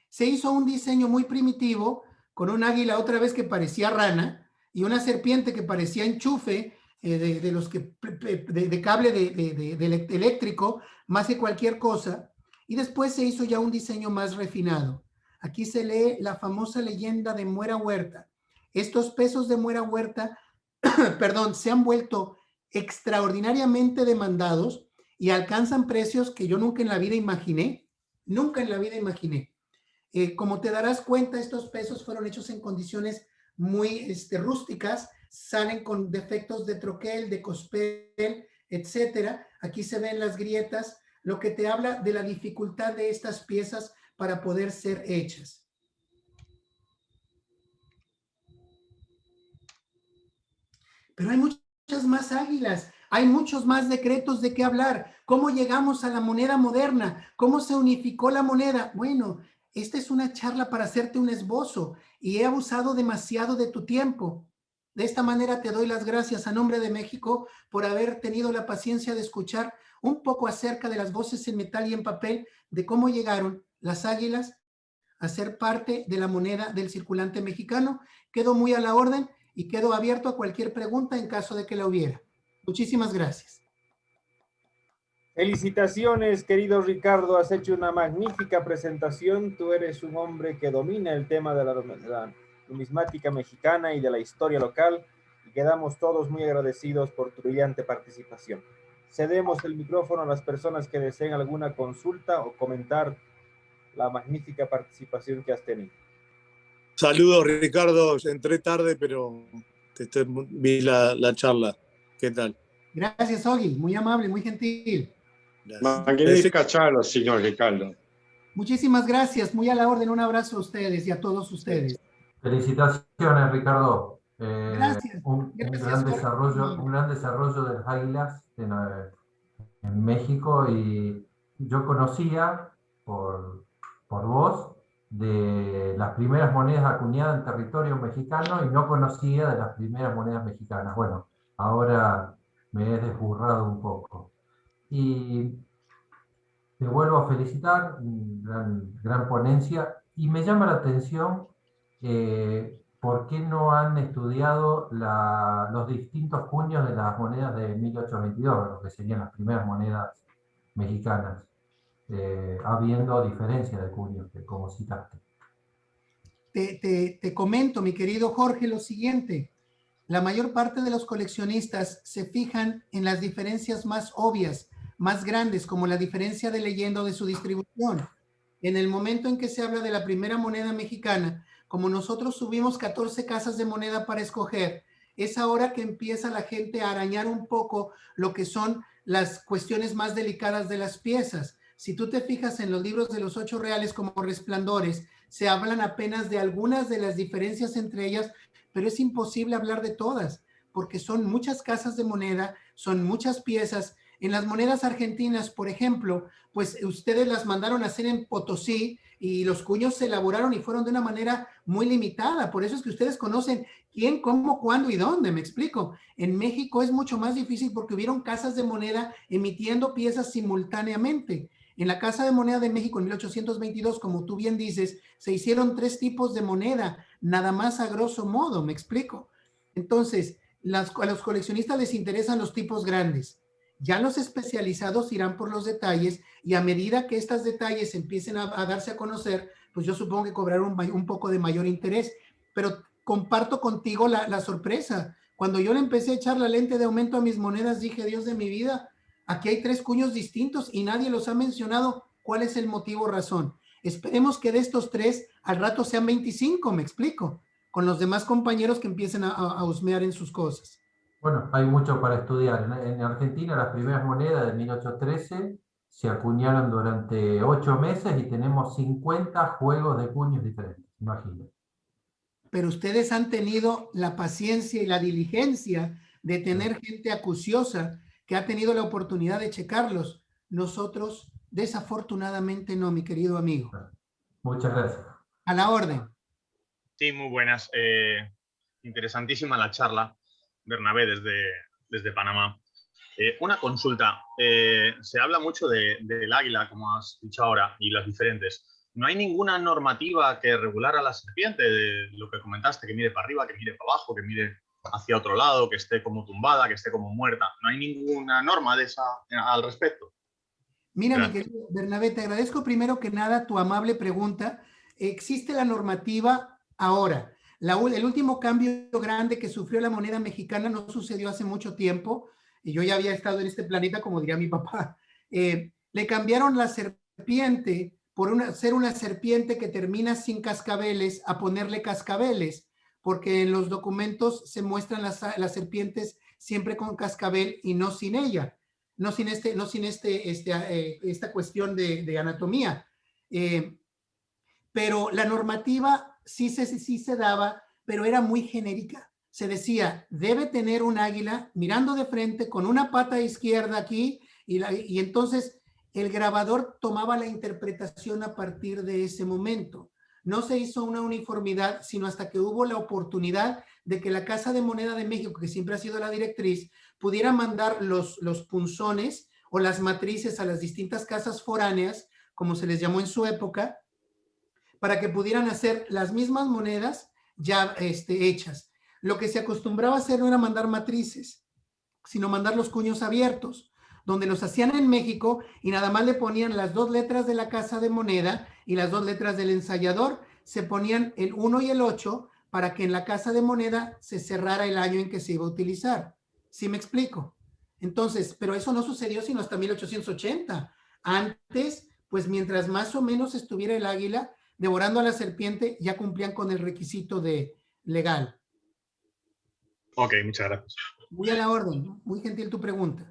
Se hizo un diseño muy primitivo, con un águila otra vez que parecía rana, y una serpiente que parecía enchufe, de los que de cable de eléctrico, más que cualquier cosa. Y después se hizo ya un diseño más refinado. Aquí se lee la famosa leyenda de Muera Huerta. Estos pesos de Muera Huerta, perdón, se han vuelto extraordinariamente demandados y alcanzan precios que yo nunca en la vida imaginé. Nunca en la vida imaginé. Como te darás cuenta, estos pesos fueron hechos en condiciones muy rústicas, salen con defectos de troquel, de cospel, etcétera. Aquí se ven las grietas, lo que te habla de la dificultad de estas piezas para poder ser hechas. Pero hay muchas más águilas, hay muchos más decretos de qué hablar. ¿Cómo llegamos a la moneda moderna? ¿Cómo se unificó la moneda? Bueno, esta es una charla para hacerte un esbozo y he abusado demasiado de tu tiempo. De esta manera te doy las gracias a nombre de México por haber tenido la paciencia de escuchar un poco acerca de las voces en metal y en papel de cómo llegaron las águilas a ser parte de la moneda del circulante mexicano. Quedo muy a la orden y quedo abierto a cualquier pregunta en caso de que la hubiera. Muchísimas gracias. Felicitaciones, querido Ricardo, has hecho una magnífica presentación. Tú eres un hombre que domina el tema de la numismática mexicana y de la historia local, y quedamos todos muy agradecidos por tu brillante participación. Cedemos el micrófono a las personas que deseen alguna consulta o comentar la magnífica participación que has tenido. Saludos, Ricardo. Entré tarde, pero vi la charla. ¿Qué tal? Gracias, Ogi. Muy amable, muy gentil. Magnífica charla, señor Ricardo. Muchísimas gracias. Muy a la orden. Un abrazo a ustedes y a todos ustedes. Felicitaciones, Ricardo. Gracias. Un gran desarrollo de las águilas en México, y yo conocía por vos de las primeras monedas acuñadas en territorio mexicano y no conocía de las primeras monedas mexicanas. Bueno, ahora me he desburrado un poco. Y te vuelvo a felicitar, gran ponencia, y me llama la atención por qué no han estudiado los distintos cuños de las monedas de 1822, lo que serían las primeras monedas mexicanas, habiendo diferencia de cuños, como citaste. Te comento, mi querido Jorge, lo siguiente. La mayor parte de los coleccionistas se fijan en las diferencias más obvias, más grandes, como la diferencia de leyenda o de su distribución. En el momento en que se habla de la primera moneda mexicana, como nosotros subimos 14 casas de moneda para escoger, es ahora que empieza la gente a arañar un poco lo que son las cuestiones más delicadas de las piezas. Si tú te fijas en los libros de los 8 reales como resplandores, se hablan apenas de algunas de las diferencias entre ellas, pero es imposible hablar de todas, porque son muchas casas de moneda, son muchas piezas. En las monedas argentinas, por ejemplo, pues ustedes las mandaron a hacer en Potosí y los cuños se elaboraron y fueron de una manera muy limitada. Por eso es que ustedes conocen quién, cómo, cuándo y dónde, me explico. En México es mucho más difícil porque hubieron casas de moneda emitiendo piezas simultáneamente. En la Casa de Moneda de México en 1822, como tú bien dices, se hicieron 3 tipos de moneda, nada más a grosso modo, me explico. Entonces, a los coleccionistas les interesan los tipos grandes. Ya los especializados irán por los detalles y a medida que estos detalles empiecen a darse a conocer, pues yo supongo que cobrarán un poco de mayor interés. Pero comparto contigo la sorpresa. Cuando yo le empecé a echar la lente de aumento a mis monedas, dije, Dios de mi vida, aquí hay 3 cuños distintos y nadie los ha mencionado. ¿Cuál es el motivo o razón? Esperemos que de estos 3 al rato sean 25, me explico, con los demás compañeros que empiecen a husmear en sus cosas. Bueno, hay mucho para estudiar. En Argentina las primeras monedas de 1813 se acuñaron durante 8 meses y tenemos 50 juegos de cuños diferentes, imagínate. Pero ustedes han tenido la paciencia y la diligencia de tener gente acuciosa que ha tenido la oportunidad de checarlos. Nosotros, desafortunadamente, no, mi querido amigo. Muchas gracias. A la orden. Sí, muy buenas. Interesantísima la charla, Bernabé, desde Panamá. Una consulta. Se habla mucho del águila, como has dicho ahora, y las diferentes. ¿No hay ninguna normativa que regulara la serpiente, de lo que comentaste, que mire para arriba, que mire para abajo, que mire hacia otro lado, que esté como tumbada, que esté como muerta? ¿No hay ninguna norma de esa al respecto? Mira, Gracias. mi querido Bernabé, te agradezco primero que nada tu amable pregunta. Existe la normativa ahora. El último cambio grande que sufrió la moneda mexicana no sucedió hace mucho tiempo, y yo ya había estado en este planeta, como diría mi papá. Le cambiaron la serpiente por ser una serpiente que termina sin cascabeles a ponerle cascabeles, porque en los documentos se muestran las serpientes siempre con cascabel y no sin ella. No sin esta cuestión de anatomía. Pero la normativa sí se daba, pero era muy genérica. Se decía, debe tener un águila mirando de frente con una pata izquierda aquí, y entonces el grabador tomaba la interpretación a partir de ese momento. No se hizo una uniformidad, sino hasta que hubo la oportunidad de que la Casa de Moneda de México, que siempre ha sido la directriz, pudiera mandar los punzones o las matrices a las distintas casas foráneas, como se les llamó en su época, para que pudieran hacer las mismas monedas ya hechas. Lo que se acostumbraba a hacer no era mandar matrices, sino mandar los cuños abiertos, donde los hacían en México y nada más le ponían las 2 letras de la Casa de Moneda y las 2 letras del ensayador. Se ponían el 1 y el 8 para que en la Casa de Moneda se cerrara el año en que se iba a utilizar. ¿Sí me explico? Entonces, pero eso no sucedió sino hasta 1880. Antes, pues mientras más o menos estuviera el águila devorando a la serpiente, ya cumplían con el requisito legal. Ok, muchas gracias. Muy a la orden, muy gentil tu pregunta.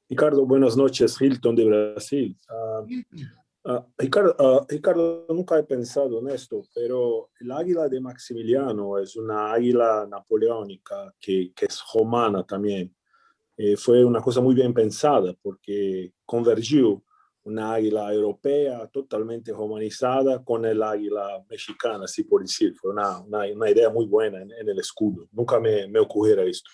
Ricardo, buenas noches, Hilton de Brasil. Ricardo, nunca he pensado en esto, pero el águila de Maximiliano es una águila napoleónica que es romana también. Fue una cosa muy bien pensada porque convergió una águila europea totalmente romanizada con el águila mexicana, así por decir. Fue una idea muy buena en el escudo. Nunca me ocurriera esto.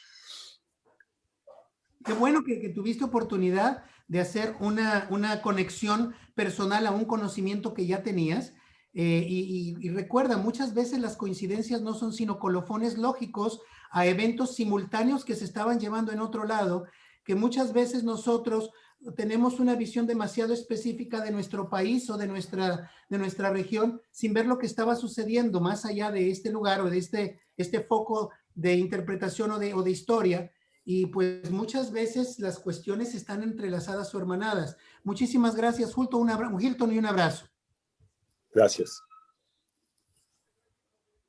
Qué bueno que tuviste oportunidad de hacer una conexión personal a un conocimiento que ya tenías. Y recuerda, muchas veces las coincidencias no son sino colofones lógicos a eventos simultáneos que se estaban llevando en otro lado, que muchas veces nosotros tenemos una visión demasiado específica de nuestro país o de nuestra región sin ver lo que estaba sucediendo más allá de este lugar o de este foco de interpretación o de historia. Y pues muchas veces las cuestiones están entrelazadas o hermanadas. Muchísimas gracias, Hilton, y un abrazo. Gracias.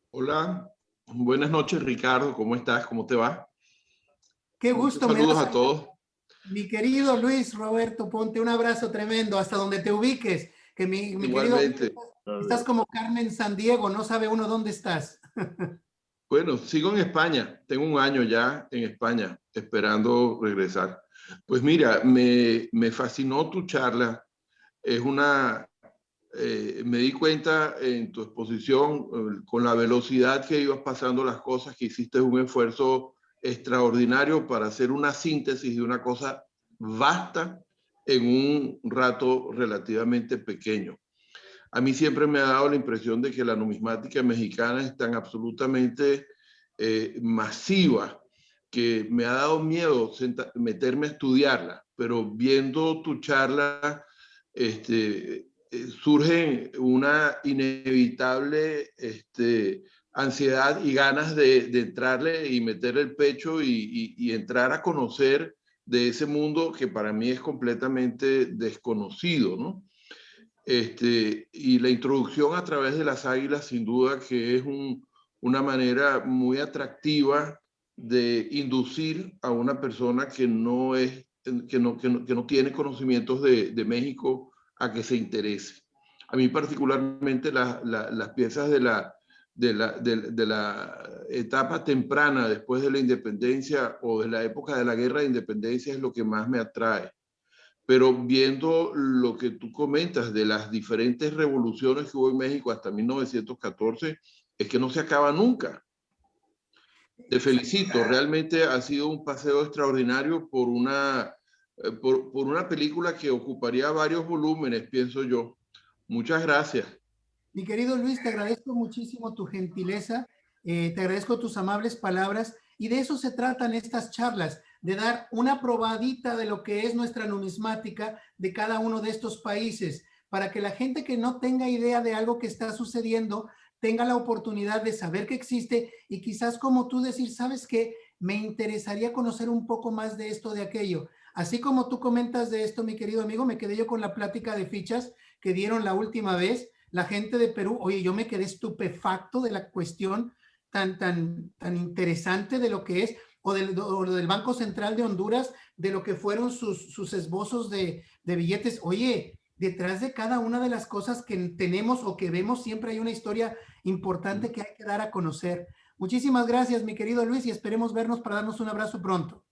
Hola, buenas noches, Ricardo. ¿Cómo estás? ¿Cómo te va? Qué gusto. Saludos a todos. Mi querido Luis Roberto Ponte, un abrazo tremendo hasta donde te ubiques. Que mi querido, estás como Carmen Sandiego, no sabe uno dónde estás. Bueno, sigo en España. Tengo un año ya en España esperando regresar. Pues mira, me fascinó tu charla. Es una... me di cuenta en tu exposición, con la velocidad que ibas pasando las cosas, que hiciste un esfuerzo extraordinario para hacer una síntesis de una cosa vasta en un rato relativamente pequeño. A mí siempre me ha dado la impresión de que la numismática mexicana es tan absolutamente masiva que me ha dado miedo meterme a estudiarla, pero viendo tu charla, surge una inevitable ansiedad y ganas de entrarle y meter el pecho y entrar a conocer de ese mundo que para mí es completamente desconocido, ¿no? Y la introducción a través de las águilas, sin duda que es una manera muy atractiva de inducir a una persona que no tiene conocimientos de México a que se interese. A mí particularmente las piezas de la etapa temprana después de la independencia o de la época de la guerra de independencia es lo que más me atrae. Pero viendo lo que tú comentas de las diferentes revoluciones que hubo en México hasta 1914, es que no se acaba nunca. Te felicito, realmente ha sido un paseo extraordinario por una película que ocuparía varios volúmenes, pienso yo. Muchas gracias. Mi querido Luis, te agradezco muchísimo tu gentileza, te agradezco tus amables palabras, y de eso se tratan estas charlas, de dar una probadita de lo que es nuestra numismática de cada uno de estos países, para que la gente que no tenga idea de algo que está sucediendo tenga la oportunidad de saber que existe y quizás, como tú, decir, ¿sabes qué? Me interesaría conocer un poco más de esto, de aquello. Así como tú comentas de esto, mi querido amigo, me quedé yo con la plática de fichas que dieron la última vez la gente de Perú. Oye, yo me quedé estupefacto de la cuestión tan interesante de lo que es, o del Banco Central de Honduras, de lo que fueron sus esbozos de billetes. Oye, detrás de cada una de las cosas que tenemos o que vemos, siempre hay una historia importante que hay que dar a conocer. Muchísimas gracias, mi querido Luis, y esperemos vernos para darnos un abrazo pronto.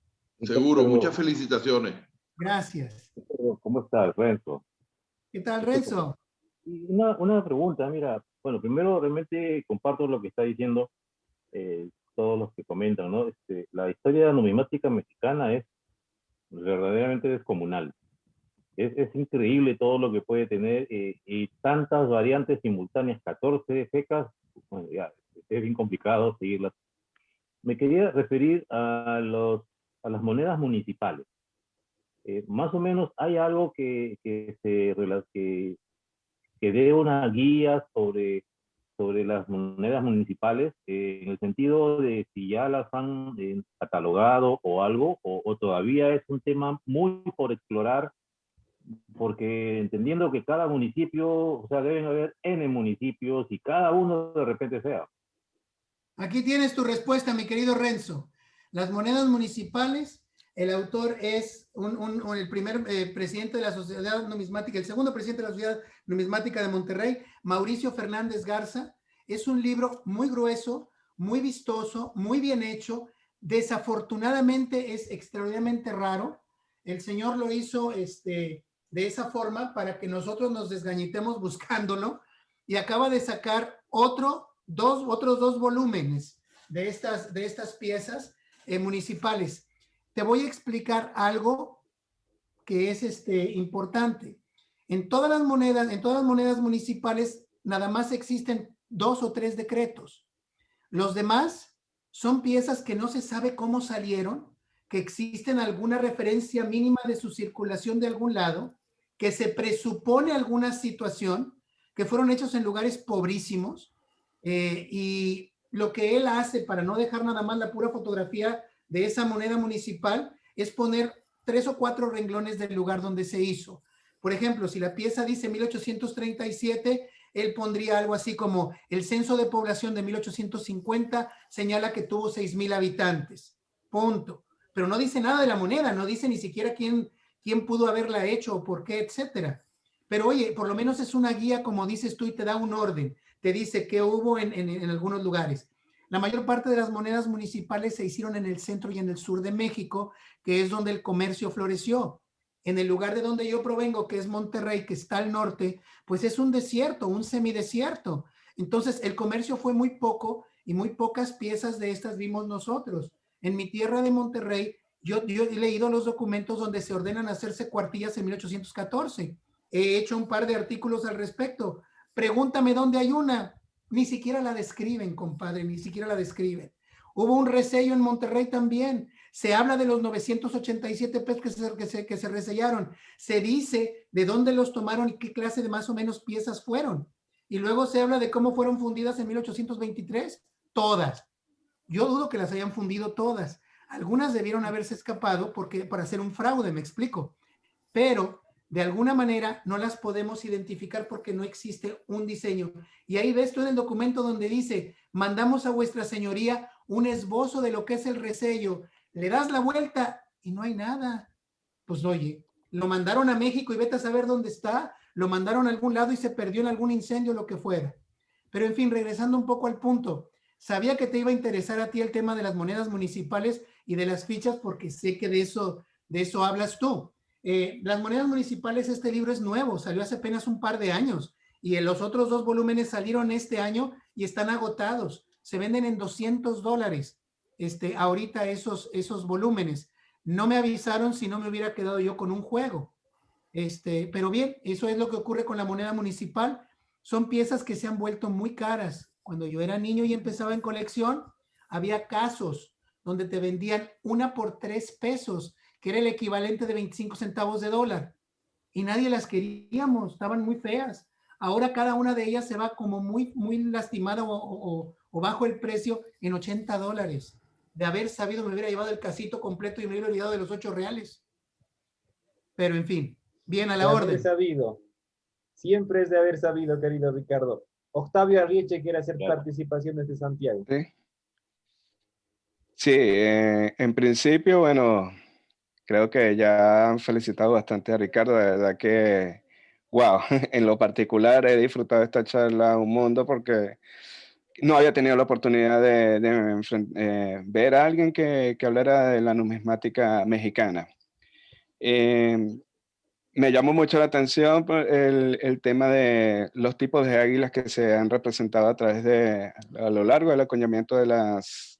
Seguro, muchas felicitaciones. Gracias. ¿Cómo estás, Renzo? ¿Qué tal, Renzo? Una pregunta, mira, bueno, primero realmente comparto lo que está diciendo todos los que comentan, ¿no? La historia numismática mexicana es verdaderamente descomunal. Es increíble todo lo que puede tener y tantas variantes simultáneas, 14 fecas, bueno, ya, es bien complicado seguirlas. Me quería referir a las monedas municipales. Más o menos hay algo que dé una guía sobre las monedas municipales, en el sentido de si ya las han catalogado o algo, o todavía es un tema muy por explorar, porque entendiendo que cada municipio, o sea, deben haber N municipios y cada uno de repente sea. Aquí tienes tu respuesta, mi querido Renzo. Las monedas municipales, el autor es el primer presidente de la Sociedad Numismática, el segundo presidente de la Sociedad Numismática de Monterrey, Mauricio Fernández Garza. Es un libro muy grueso, muy vistoso, muy bien hecho. Desafortunadamente es extraordinariamente raro. El señor lo hizo de esa forma para que nosotros nos desgañitemos buscándolo, y acaba de sacar otros dos volúmenes de estas piezas municipales. Te voy a explicar algo que es importante. En todas las monedas municipales nada más existen 2 o 3 decretos. Los demás son piezas que no se sabe cómo salieron, que existen alguna referencia mínima de su circulación de algún lado, que se presupone alguna situación, que fueron hechos en lugares pobrísimos, y lo que él hace para no dejar nada más la pura fotografía de esa moneda municipal es poner 3 o 4 renglones del lugar donde se hizo. Por ejemplo, si la pieza dice 1837, él pondría algo así como: el censo de población de 1850 señala que tuvo 6,000 habitantes. Punto. Pero no dice nada de la moneda, no dice ni siquiera quién pudo haberla hecho o por qué, etcétera. Pero oye, por lo menos es una guía, como dices tú, y te da un orden. Te dice qué hubo en algunos lugares. La mayor parte de las monedas municipales se hicieron en el centro y en el sur de México, que es donde el comercio floreció. En el lugar de donde yo provengo, que es Monterrey, que está al norte, pues es un desierto, un semidesierto. Entonces el comercio fue muy poco y muy pocas piezas de estas vimos nosotros. En mi tierra de Monterrey, yo he leído los documentos donde se ordenan hacerse cuartillas en 1814. He hecho un par de artículos al respecto. Pregúntame dónde hay una. Ni siquiera la describen, compadre, ni siquiera la describen. Hubo un resello en Monterrey también. Se habla de los 987 pesos que se resellaron. Se dice de dónde los tomaron y qué clase de más o menos piezas fueron. Y luego se habla de cómo fueron fundidas en 1823. Todas. Yo dudo que las hayan fundido todas. Algunas debieron haberse escapado para hacer un fraude, me explico. Pero de alguna manera no las podemos identificar porque no existe un diseño. Y ahí ves tú en el documento donde dice, mandamos a vuestra señoría un esbozo de lo que es el resello. Le das la vuelta y no hay nada. Pues oye, lo mandaron a México y vete a saber dónde está. Lo mandaron a algún lado y se perdió en algún incendio, lo que fuera. Pero en fin, regresando un poco al punto. Sabía que te iba a interesar a ti el tema de las monedas municipales y de las fichas porque sé que de eso hablas tú. Las monedas municipales, este libro es nuevo, salió hace apenas un par de años y los otros 2 volúmenes salieron este año y están agotados. Se venden en $200 ahorita esos volúmenes. No me avisaron, si no me hubiera quedado yo con un juego. Pero bien, eso es lo que ocurre con la moneda municipal. Son piezas que se han vuelto muy caras. Cuando yo era niño y empezaba en colección, había casos donde te vendían una por 3 pesos, que era el equivalente de 25 centavos de dólar. Y nadie las queríamos, estaban muy feas. Ahora cada una de ellas se va como muy, muy lastimada o bajo el precio en $80. De haber sabido me hubiera llevado el casito completo y me hubiera olvidado de los 8 reales. Pero en fin, bien a la orden. Haber sabido. Siempre es de haber sabido, querido Ricardo. Octavio Arrieche quiere hacer participación desde Santiago. Sí, en principio, bueno, creo que ya han felicitado bastante a Ricardo, de verdad que, wow, en lo particular he disfrutado esta charla un mundo porque no había tenido la oportunidad de ver a alguien que hablara de la numismática mexicana. Me llamó mucho la atención el tema de los tipos de águilas que se han representado a lo largo del acuñamiento de las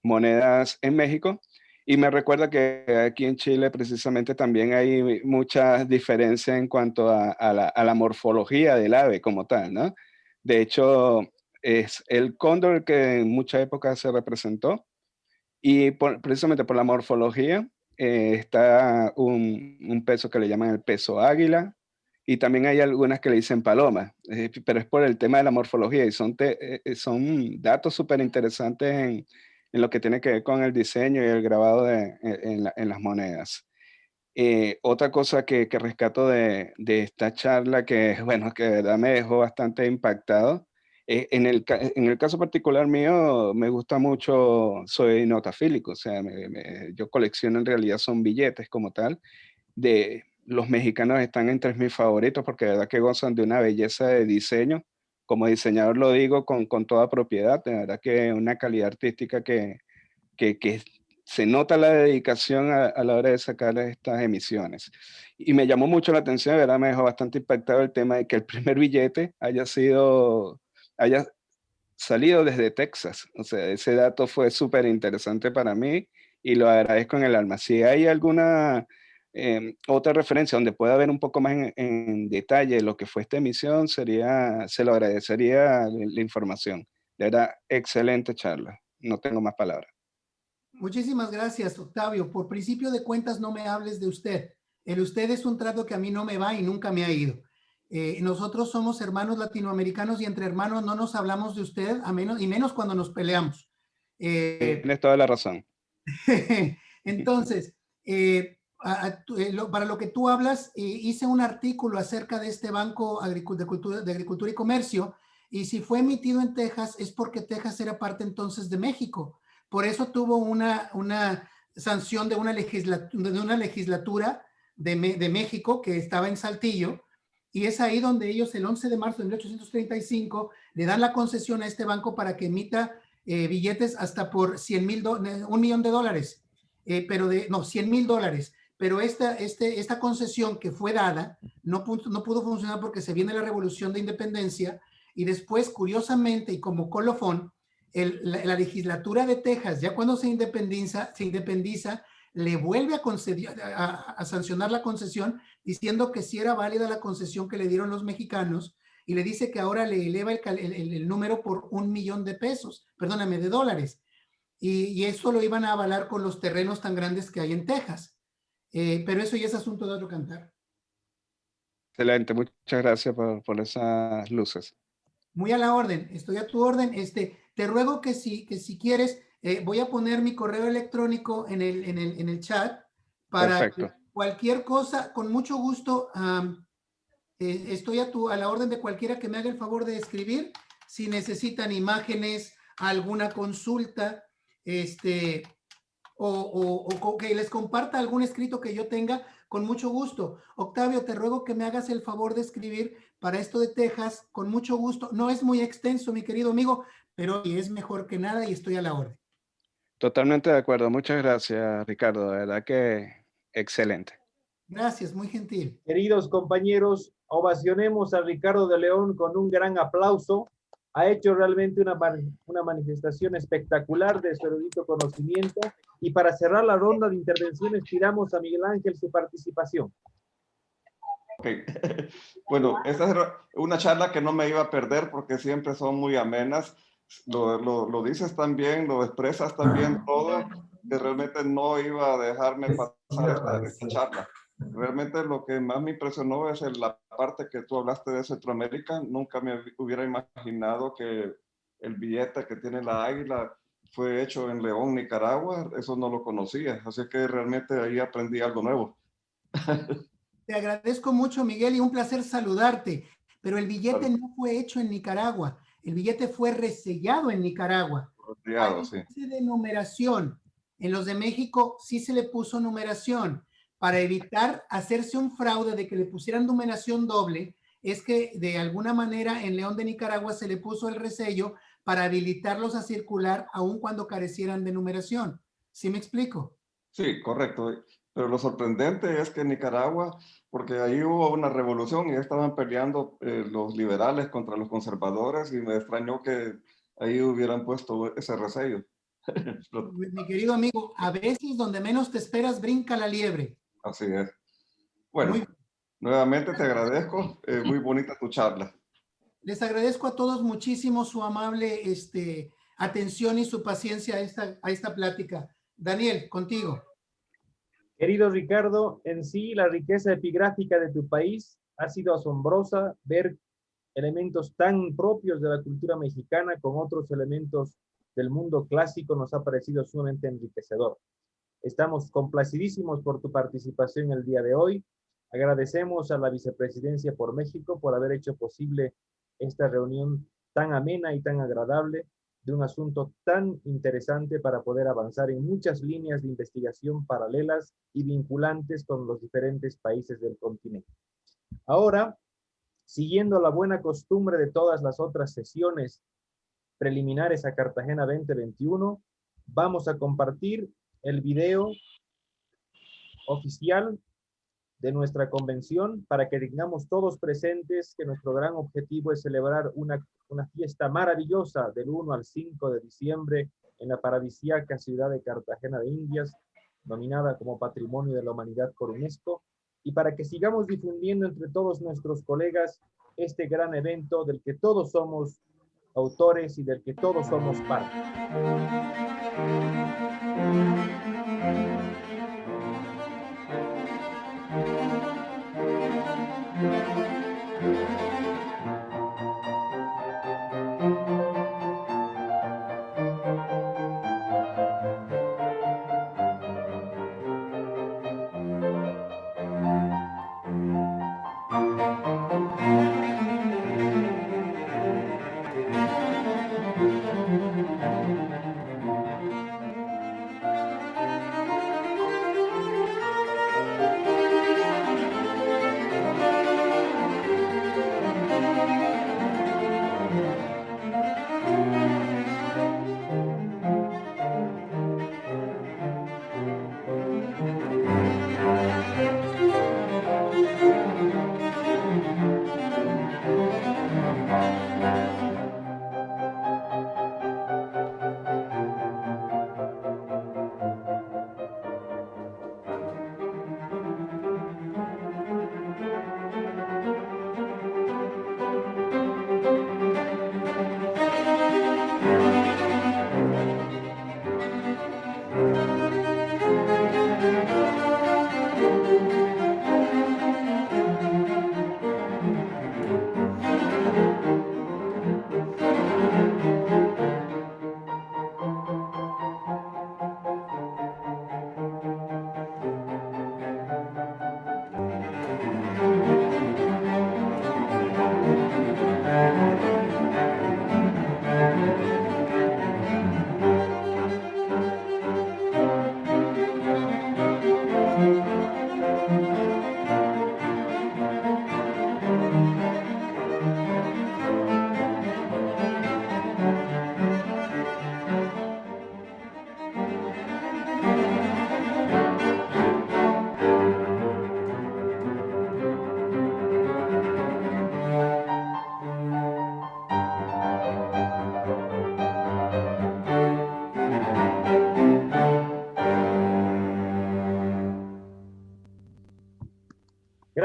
monedas en México. Y me recuerda que aquí en Chile precisamente también hay mucha diferencia en cuanto a la morfología del ave como tal, ¿no? De hecho, es el cóndor el que en mucha época se representó y precisamente por la morfología está un peso que le llaman el peso águila y también hay algunas que le dicen paloma, pero es por el tema de la morfología y son datos súper interesantes en lo que tiene que ver con el diseño y el grabado en las monedas. Otra cosa que rescato de esta charla que, bueno, que de verdad me dejó bastante impactado, en el caso particular mío, me gusta mucho, soy notafílico, o sea, yo colecciono en realidad son billetes como tal, los mexicanos están entre mis favoritos porque de verdad que gozan de una belleza de diseño, como diseñador lo digo con toda propiedad, de verdad que una calidad artística que se nota la dedicación a la hora de sacar estas emisiones. Y me llamó mucho la atención, de verdad me dejó bastante impactado el tema de que el primer billete haya salido desde Texas. O sea, ese dato fue súper interesante para mí y lo agradezco en el alma. Si hay alguna otra referencia donde pueda ver un poco más en detalle lo que fue esta emisión, se lo agradecería la información. De verdad, excelente charla. No tengo más palabras. Muchísimas gracias, Octavio. Por principio de cuentas, no me hables de usted. El usted es un trato que a mí no me va y nunca me ha ido. Nosotros somos hermanos latinoamericanos y entre hermanos no nos hablamos de usted, menos cuando nos peleamos. Tienes toda la razón. Entonces, para lo que tú hablas, hice un artículo acerca de este Banco de Agricultura y Comercio, y si fue emitido en Texas es porque Texas era parte entonces de México. Por eso tuvo una sanción de una legislatura de México que estaba en Saltillo, y es ahí donde ellos el 11 de marzo de 1835 le dan la concesión a este banco para que emita billetes hasta por $100,000, $1 millón, no, $100,000. Pero esta concesión que fue dada no pudo funcionar porque se viene la Revolución de Independencia y después, curiosamente, y como colofón, la legislatura de Texas, ya cuando se independiza, le vuelve a sancionar la concesión, diciendo que sí era válida la concesión que le dieron los mexicanos, y le dice que ahora le eleva el número por $1 millón de dólares. Y eso lo iban a avalar con los terrenos tan grandes que hay en Texas. Pero eso ya es asunto de otro cantar. Excelente, muchas gracias por esas luces. Muy a la orden, estoy a tu orden. Te ruego que si quieres, voy a poner mi correo electrónico en el chat para Perfecto. cualquier cosa, con mucho gusto. Estoy a la orden de cualquiera que me haga el favor de escribir. Si necesitan imágenes, alguna consulta, o que les comparta algún escrito que yo tenga, con mucho gusto. Octavio, te ruego que me hagas el favor de escribir para esto de Texas, con mucho gusto. No es muy extenso, mi querido amigo, pero es mejor que nada y estoy a la orden. Totalmente de acuerdo. Muchas gracias, Ricardo. De verdad que excelente. Gracias, muy gentil. Queridos compañeros, ovacionemos a Ricardo de León con un gran aplauso. Ha hecho realmente una manifestación espectacular de su erudito conocimiento. Y para cerrar la ronda de intervenciones, pidamos a Miguel Ángel su participación. Ok. Bueno, esta es una charla que no me iba a perder porque siempre son muy amenas. Lo dices tan bien, lo expresas tan bien todo, que realmente no iba a dejarme pasar esta charla. Realmente lo que más me impresionó es la parte que tú hablaste de Centroamérica. Nunca me hubiera imaginado que el billete que tiene la águila fue hecho en León, Nicaragua. Eso no lo conocía, así que realmente ahí aprendí algo nuevo. Te agradezco mucho, Miguel, y un placer saludarte. Pero el billete no fue hecho en Nicaragua. El billete fue resellado en Nicaragua. Resellado, sí. De numeración. En los de México sí se le puso numeración. Para evitar hacerse un fraude de que le pusieran numeración doble, es que de alguna manera en León de Nicaragua se le puso el resello para habilitarlos a circular aun cuando carecieran de numeración. ¿Sí me explico? Sí, correcto. Pero lo sorprendente es que en Nicaragua, porque ahí hubo una revolución y estaban peleando los liberales contra los conservadores, y me extrañó que ahí hubieran puesto ese resello. Mi querido amigo, a veces donde menos te esperas brinca la liebre. Así es. Bueno, nuevamente te agradezco. Muy bonita tu charla. Les agradezco a todos muchísimo su amable atención y su paciencia a esta plática. Daniel, contigo. Querido Ricardo, en sí la riqueza epigráfica de tu país ha sido asombrosa. Ver elementos tan propios de la cultura mexicana con otros elementos del mundo clásico nos ha parecido sumamente enriquecedor. Estamos complacidísimos por tu participación el día de hoy. Agradecemos a la Vicepresidencia por México por haber hecho posible esta reunión tan amena y tan agradable de un asunto tan interesante para poder avanzar en muchas líneas de investigación paralelas y vinculantes con los diferentes países del continente. Ahora, siguiendo la buena costumbre de todas las otras sesiones preliminares a Cartagena 2021, vamos a compartir el video oficial de nuestra convención para que tengamos todos presentes que nuestro gran objetivo es celebrar una fiesta maravillosa del 1 al 5 de diciembre en la paradisíaca ciudad de Cartagena de Indias, nominada como Patrimonio de la Humanidad por UNESCO, y para que sigamos difundiendo entre todos nuestros colegas este gran evento del que todos somos autores y del que todos somos parte.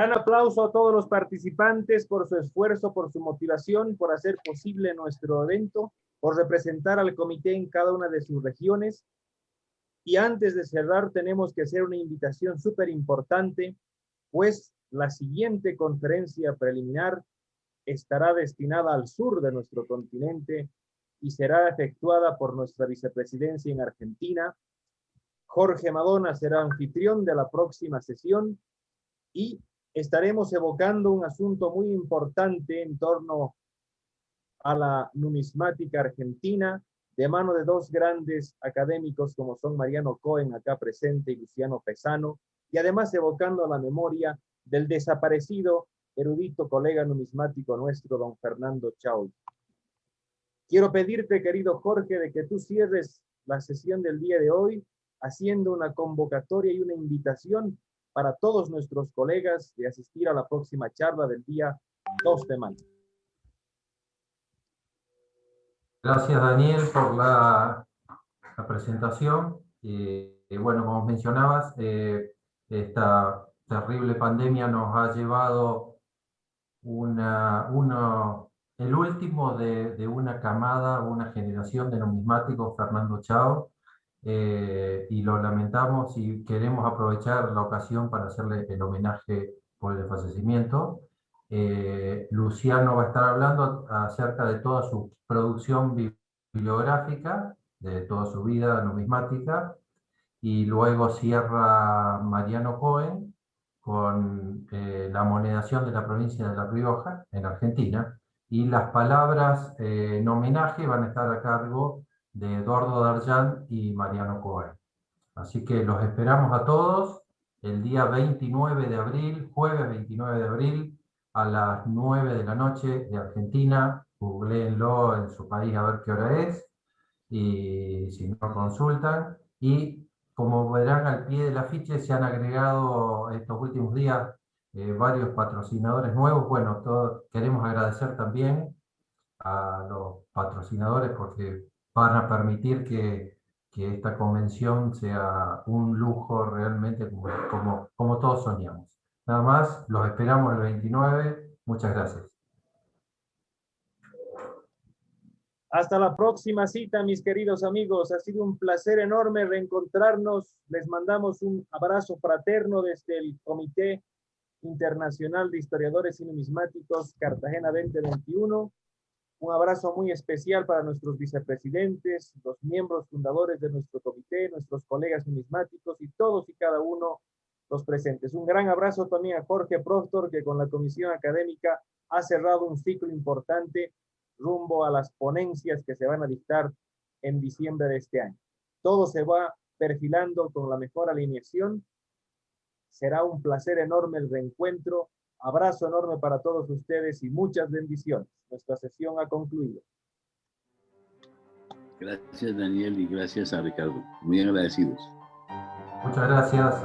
Gran aplauso a todos los participantes por su esfuerzo, por su motivación, por hacer posible nuestro evento, por representar al comité en cada una de sus regiones. Y antes de cerrar, tenemos que hacer una invitación súper importante, pues la siguiente conferencia preliminar estará destinada al sur de nuestro continente y será efectuada por nuestra vicepresidencia en Argentina. Jorge Madona será anfitrión de la próxima sesión y estaremos evocando un asunto muy importante en torno a la numismática argentina, de mano de dos grandes académicos como son Mariano Cohen, acá presente, y Luciano Pesano, y además evocando la memoria del desaparecido erudito colega numismático nuestro, don Fernando Chau. Quiero pedirte, querido Jorge, de que tú cierres la sesión del día de hoy haciendo una convocatoria y una invitación para todos nuestros colegas de asistir a la próxima charla del día 2 de mayo. Gracias, Daniel, por la presentación. Bueno, como mencionabas, esta terrible pandemia nos ha llevado el último de una camada, una generación de numismáticos, Fernando Chau, y lo lamentamos y queremos aprovechar la ocasión para hacerle el homenaje por el fallecimiento. Luciano va a estar hablando acerca de toda su producción bibliográfica, de toda su vida numismática, y luego cierra Mariano Cohen con la monedación de la provincia de La Rioja, en Argentina, y las palabras en homenaje van a estar a cargo de Eduardo Darjan y Mariano Cohen. Así que los esperamos a todos el día 29 de abril, jueves 29 de abril, a las 9 de la noche de Argentina. Googleenlo en su país a ver qué hora es, y si no consultan. Y como verán al pie del afiche, se han agregado estos últimos días varios patrocinadores nuevos. Bueno, queremos agradecer también a los patrocinadores porque van a permitir que esta convención sea un lujo realmente como todos soñamos. Nada más, los esperamos el 29. Muchas gracias. Hasta la próxima cita, mis queridos amigos. Ha sido un placer enorme reencontrarnos. Les mandamos un abrazo fraterno desde el Comité Internacional de Historiadores y Numismáticos Cartagena 2021. Un abrazo muy especial para nuestros vicepresidentes, los miembros fundadores de nuestro comité, nuestros colegas numismáticos y todos y cada uno los presentes. Un gran abrazo también a Jorge Proctor, que con la comisión académica ha cerrado un ciclo importante rumbo a las ponencias que se van a dictar en diciembre de este año. Todo se va perfilando con la mejor alineación. Será un placer enorme el reencuentro. Abrazo enorme para todos ustedes y muchas bendiciones. Nuestra sesión ha concluido. Gracias, Daniel, y gracias a Ricardo. Muy agradecidos. Muchas gracias.